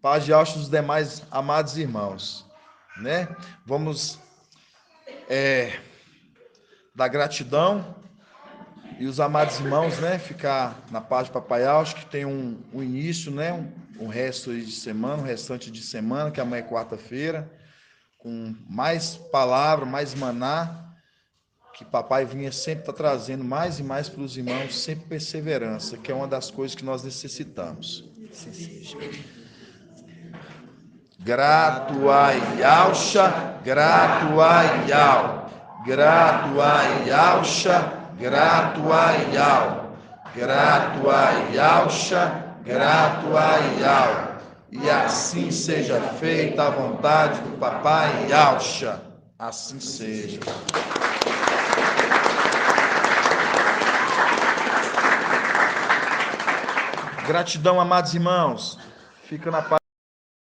Paz de alça dos demais amados irmãos, né? Vamos dar gratidão e os amados irmãos, né? Ficar na paz de Papai Alcho, que tem um início, né? Um resto de semana, um restante de semana, que amanhã é quarta-feira, com mais palavra, mais maná, que papai vinha sempre estar trazendo mais e mais para os irmãos, sempre perseverança, que é uma das coisas que nós necessitamos. Grato a Yahshua, grato a Yahweh, grato a Yahshua, grato a Yahweh, grato a Yahshua, grato a Yahweh. E assim seja feita a vontade do papai Yahshua. Assim seja. Gratidão, amados irmãos. Fica na paz.